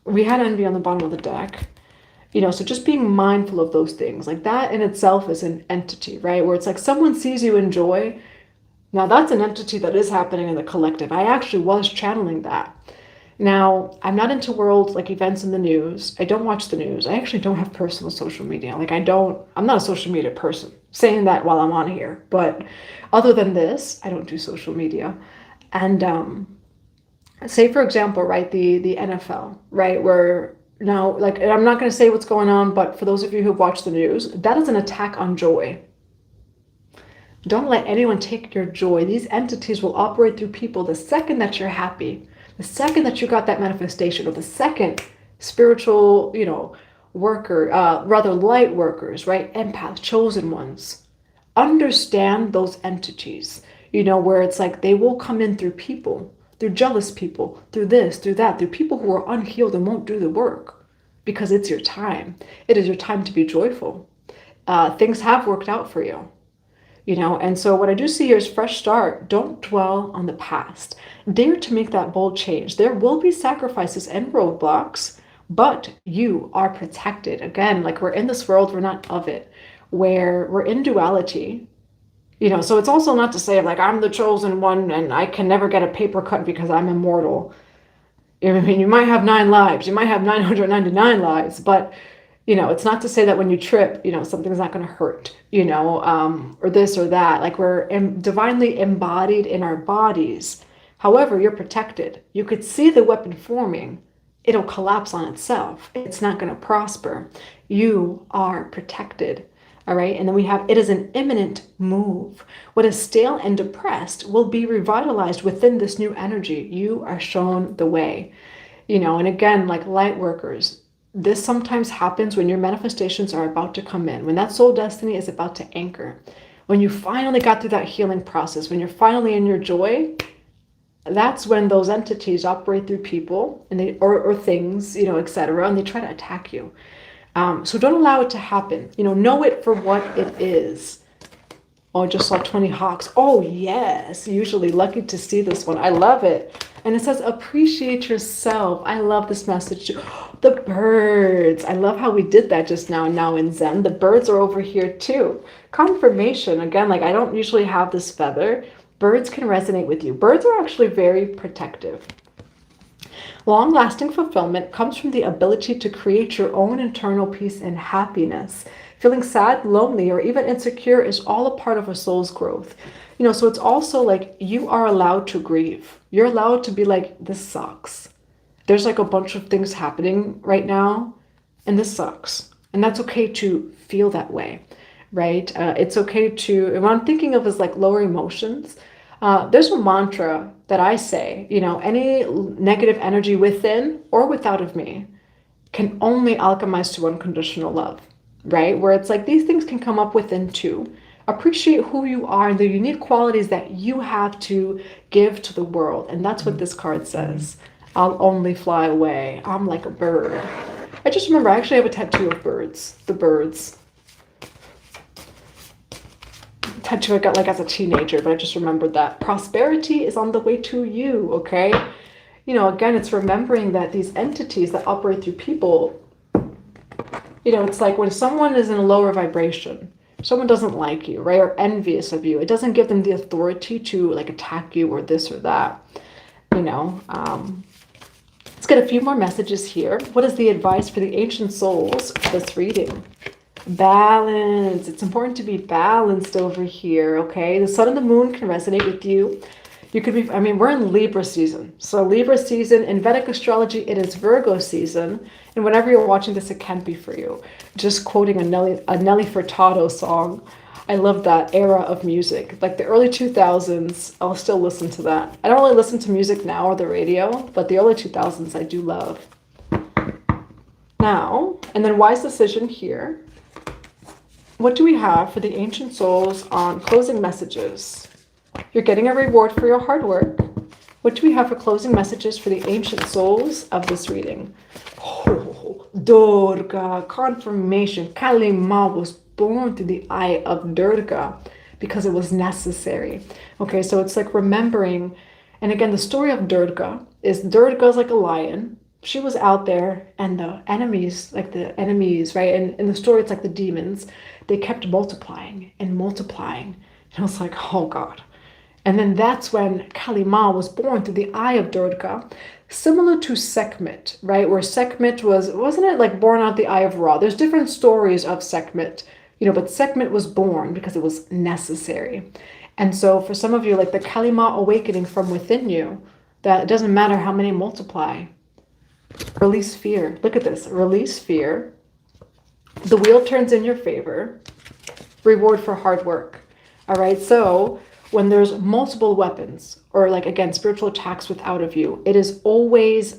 [SPEAKER 1] We had envy on the bottom of the deck. You know, so just being mindful of those things. Like that in itself is an entity, right? Where it's like someone sees you in joy. Now that's an entity that is happening in the collective. I actually was channeling that. Now, I'm not into world like events in the news. I don't watch the news. I actually don't have personal social media. Like I'm not a social media person. Saying that while I'm on here. But other than this, I don't do social media. And say for example, right, the NFL, right, where now, like, and I'm not going to say what's going on, but for those of you who've watched the news, that is an attack on joy. Don't let anyone take your joy. These entities will operate through people the second that you're happy, the second that you got that manifestation, or the second spiritual, you know, worker, rather light workers, right? Empaths, chosen ones. Understand those entities, you know, where it's like they will come in through people, through jealous people, through this, through that, through people who are unhealed and won't do the work because it's your time. It is your time to be joyful. Things have worked out for you. You know, and so what I do see here is fresh start. Don't dwell on the past. Dare to make that bold change. There will be sacrifices and roadblocks, but you are protected. Again, like we're in this world, we're not of it, where we're in duality. You know, so it's also not to say like I'm the chosen one and I can never get a paper cut because I'm immortal. I mean, you might have 9 lives, you might have 999 lives, but you know, it's not to say that when you trip, you know, something's not going to hurt, you know, or this or that. Like we're divinely embodied in our bodies. However, you're protected. You could see the weapon forming. It'll collapse on itself. It's not going to prosper. You are protected. All right. And then we have, it is an imminent move. What is stale and depressed will be revitalized within this new energy. You are shown the way, you know, and again, like light workers, this sometimes happens when your manifestations are about to come in, when that soul destiny is about to anchor, when you finally got through that healing process, when you're finally in your joy. That's when those entities operate through people and they or things, you know, etc., and they try to attack you. So don't allow it to happen. You know it for what it is. Oh, I just saw 20 hawks. Oh, yes. Usually lucky to see this one. I love it. And it says, appreciate yourself. I love this message too. The birds. I love how we did that just now. Now in Zen, the birds are over here too. Confirmation. Again, like I don't usually have this feather. Birds can resonate with you. Birds are actually very protective. Long-lasting fulfillment comes from the ability to create your own internal peace and happiness. Feeling sad, lonely, or even insecure is all a part of a soul's growth. You know, so it's also like you are allowed to grieve. You're allowed to be like, this sucks. There's like a bunch of things happening right now, and this sucks. And that's okay to feel that way, right? It's okay to, and what I'm thinking of is like lower emotions. There's a mantra that I say, you know, any negative energy within or without of me can only alchemize to unconditional love. Right? Where it's like these things can come up within too. Appreciate who you are and the unique qualities that you have to give to the world. And that's what this card says. I'll only fly away. I'm like a bird. I just remember I actually have a tattoo of birds. The birds. Tattoo I got like as a teenager, but I just remembered that. Prosperity is on the way to you, okay? You know, again, it's remembering that these entities that operate through people, you know, it's like when someone is in a lower vibration, someone doesn't like you, right, or envious of you, it doesn't give them the authority to like attack you or this or that, you know. Let's get a few more messages here. What is the advice for the ancient souls for this reading? Balance. It's important to be balanced over here, okay? The sun and the moon can resonate with you. You could be, I mean, we're in Libra season. So Libra season, in Vedic astrology, it is Virgo season. And whenever you're watching this, it can be for you. Just quoting a Nelly Furtado song. I love that era of music. Like the early 2000s, I'll still listen to that. I don't really listen to music now or the radio, but the early 2000s I do love. Now, and then wise decision here. What do we have for the ancient souls on closing messages? You're getting a reward for your hard work. What do we have for closing messages for the ancient souls of this reading? Oh, Durga, confirmation. Kali Ma was born through the eye of Durga because it was necessary. Okay, so it's like remembering. And again, the story of Durga is Durga's like a lion. She was out there and the enemies, right? And in the story, it's like the demons. They kept multiplying and multiplying. And I was like, oh God. And then that's when Kali Ma was born through the eye of Durga, similar to Sekhmet, right? Where Sekhmet wasn't it like born out the eye of Ra? There's different stories of Sekhmet, you know, but Sekhmet was born because it was necessary. And so for some of you, like the Kali Ma awakening from within you, that it doesn't matter how many multiply. Release fear. Look at this. Release fear. The wheel turns in your favor. Reward for hard work. All right. So when there's multiple weapons or like, again, spiritual attacks without of you, it is always,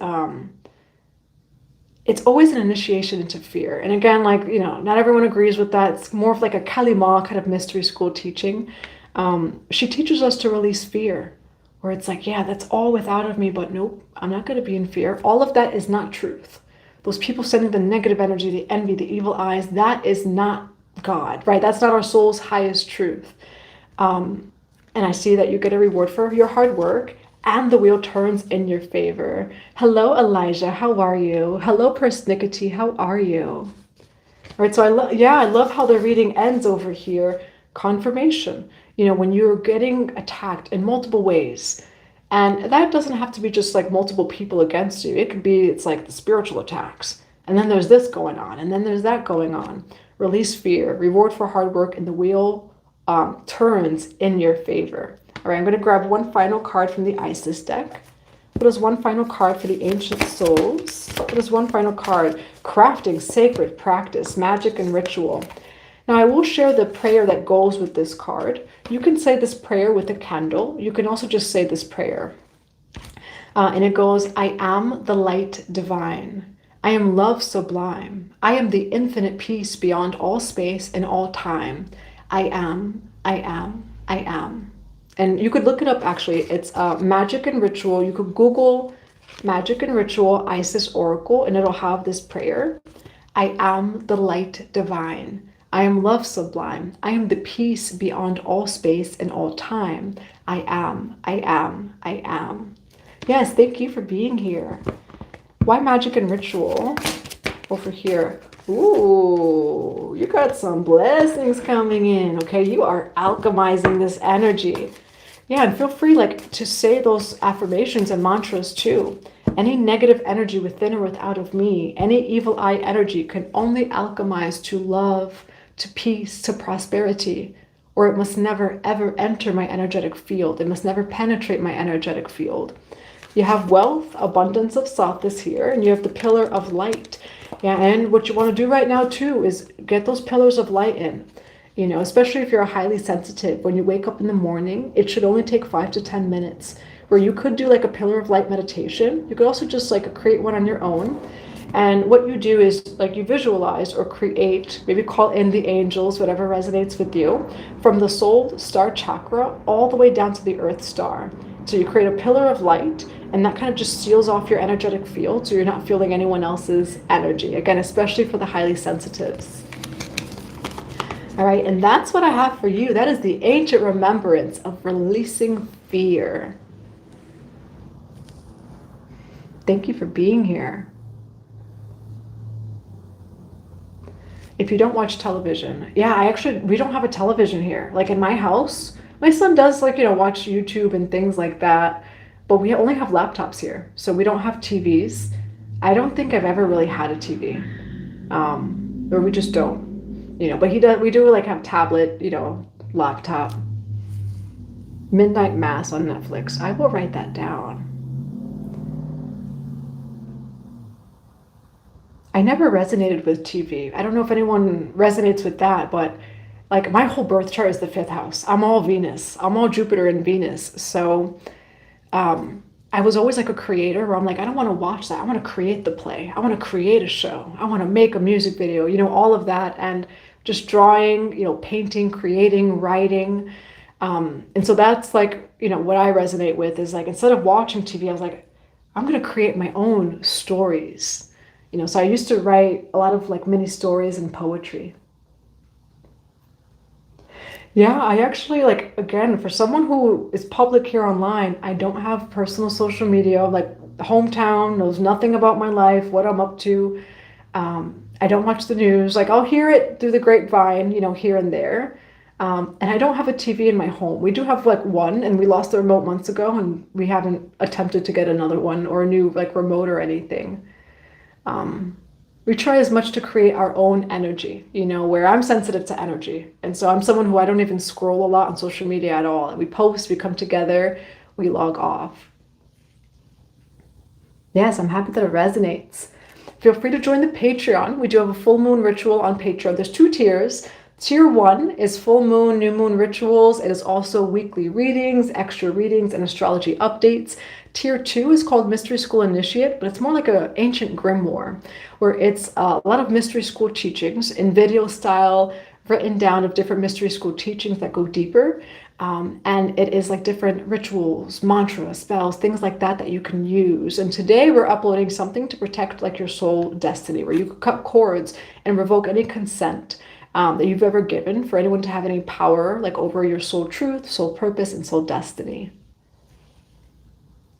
[SPEAKER 1] it's always an initiation into fear. And again, like, you know, not everyone agrees with that. It's more of like a Kali Ma kind of mystery school teaching. She teaches us to release fear. Where it's like, yeah, that's all without of me, but nope, I'm not going to be in fear. All of that is not truth. Those people sending the negative energy, the envy, the evil eyes, that is not God, right? That's not our soul's highest truth. And I see that you get a reward for your hard work and the wheel turns in your favor. Hello, Elijah. How are you? Hello, Persnickety. How are you? All right. So I love how the reading ends over here. Confirmation. You know, when you're getting attacked in multiple ways, and that doesn't have to be just like multiple people against you. It could be, it's like the spiritual attacks. And then there's this going on. And then there's that going on. Release fear, reward for hard work, and the wheel turns in your favor. All right, I'm going to grab one final card from the Isis deck. What is one final card for the ancient souls? What is one final card? Crafting, sacred practice, magic, and ritual. Now, I will share the prayer that goes with this card. You can say this prayer with a candle. You can also just say this prayer. And it goes, I am the light divine. I am love sublime. I am the infinite peace beyond all space and all time. I am, I am, I am. And you could look it up, actually. It's magic and ritual. You could Google magic and ritual Isis Oracle, and it'll have this prayer. I am the light divine. I am love sublime. I am the peace beyond all space and all time. I am, I am, I am. Yes, thank you for being here. Why magic and ritual? Over here. Ooh, you got some blessings coming in. Okay, you are alchemizing this energy. Yeah, and feel free like to say those affirmations and mantras too. Any negative energy within or without of me, any evil eye energy can only alchemize to love, to peace, to prosperity, or it must never ever enter my energetic field. It must never penetrate my energetic field. You have wealth, abundance of softness here, and you have the pillar of light. Yeah, and what you want to do right now too is get those pillars of light in. You know, especially if you're highly sensitive, when you wake up in the morning, it should only take 5 to 10 minutes, where you could do like a pillar of light meditation. You could also just like create one on your own. And what you do is like you visualize or create, maybe call in the angels, whatever resonates with you, from the soul star chakra all the way down to the earth star. So you create a pillar of light, and that kind of just seals off your energetic field, so you're not feeling anyone else's energy. Again, especially for the highly sensitives. All right, and that's what I have for you. That is the ancient remembrance of releasing fear. Thank you for being here. If you don't watch television, yeah, we don't have a television here. Like in my house, my son does like, watch YouTube and things like that, but we only have laptops here. So we don't have TVs. I don't think I've ever really had a TV. Or we just don't, but we do like have tablet, laptop. Midnight Mass on Netflix. I will write that down. I never resonated with TV. I don't know if anyone resonates with that, but like my whole birth chart is the 5th house. I'm all Venus. I'm all Jupiter and Venus. So I was always like a creator where I'm like, I don't want to watch that. I want to create the play. I want to create a show. I want to make a music video, all of that. And just drawing, painting, creating, writing. And so that's like, what I resonate with is like, instead of watching TV, I was like, I'm going to create my own stories. So I used to write a lot of like mini stories and poetry. Yeah, I actually like, again, for someone who is public here online, I don't have personal social media, like hometown knows nothing about my life, what I'm up to. I don't watch the news. Like I'll hear it through the grapevine, here and there. And I don't have a TV in my home. We do have like one, and we lost the remote months ago, and we haven't attempted to get another one or a new like remote or anything. We try as much to create our own energy, where I'm sensitive to energy. And so I'm someone who I don't even scroll a lot on social media at all. We post, we come together, we log off. Yes, I'm happy that it resonates. Feel free to join the Patreon. We do have a full moon ritual on Patreon. There's 2 tiers. Tier 1 is full moon, new moon rituals. It is also weekly readings, extra readings, and astrology updates. Tier 2 is called Mystery School Initiate, but it's more like an ancient grimoire, where it's a lot of mystery school teachings in video style, written down of different mystery school teachings that go deeper. And it is like different rituals, mantras, spells, things like that that you can use. And today we're uploading something to protect like your soul destiny, where you can cut cords and revoke any consent that you've ever given for anyone to have any power like over your soul truth, soul purpose, and soul destiny.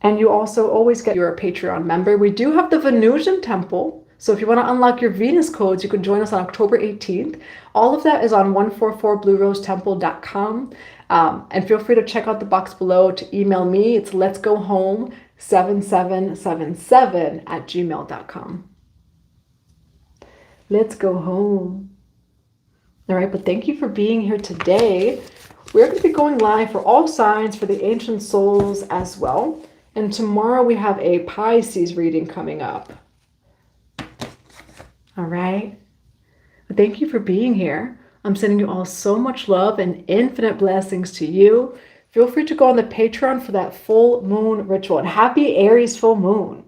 [SPEAKER 1] And you also always get your Patreon member. We do have the Venusian Temple. So if you want to unlock your Venus codes, you can join us on October 18th. All of that is on 144bluerosetemple.com. And feel free to check out the box below to email me. It's letsgohome7777@gmail.com. Let's go home. All right, but thank you for being here today. We're going to be going live for all signs for the ancient souls as well. And tomorrow we have a Pisces reading coming up. All right. But thank you for being here. I'm sending you all so much love and infinite blessings to you. Feel free to go on the Patreon for that full moon ritual. And happy Aries full moon.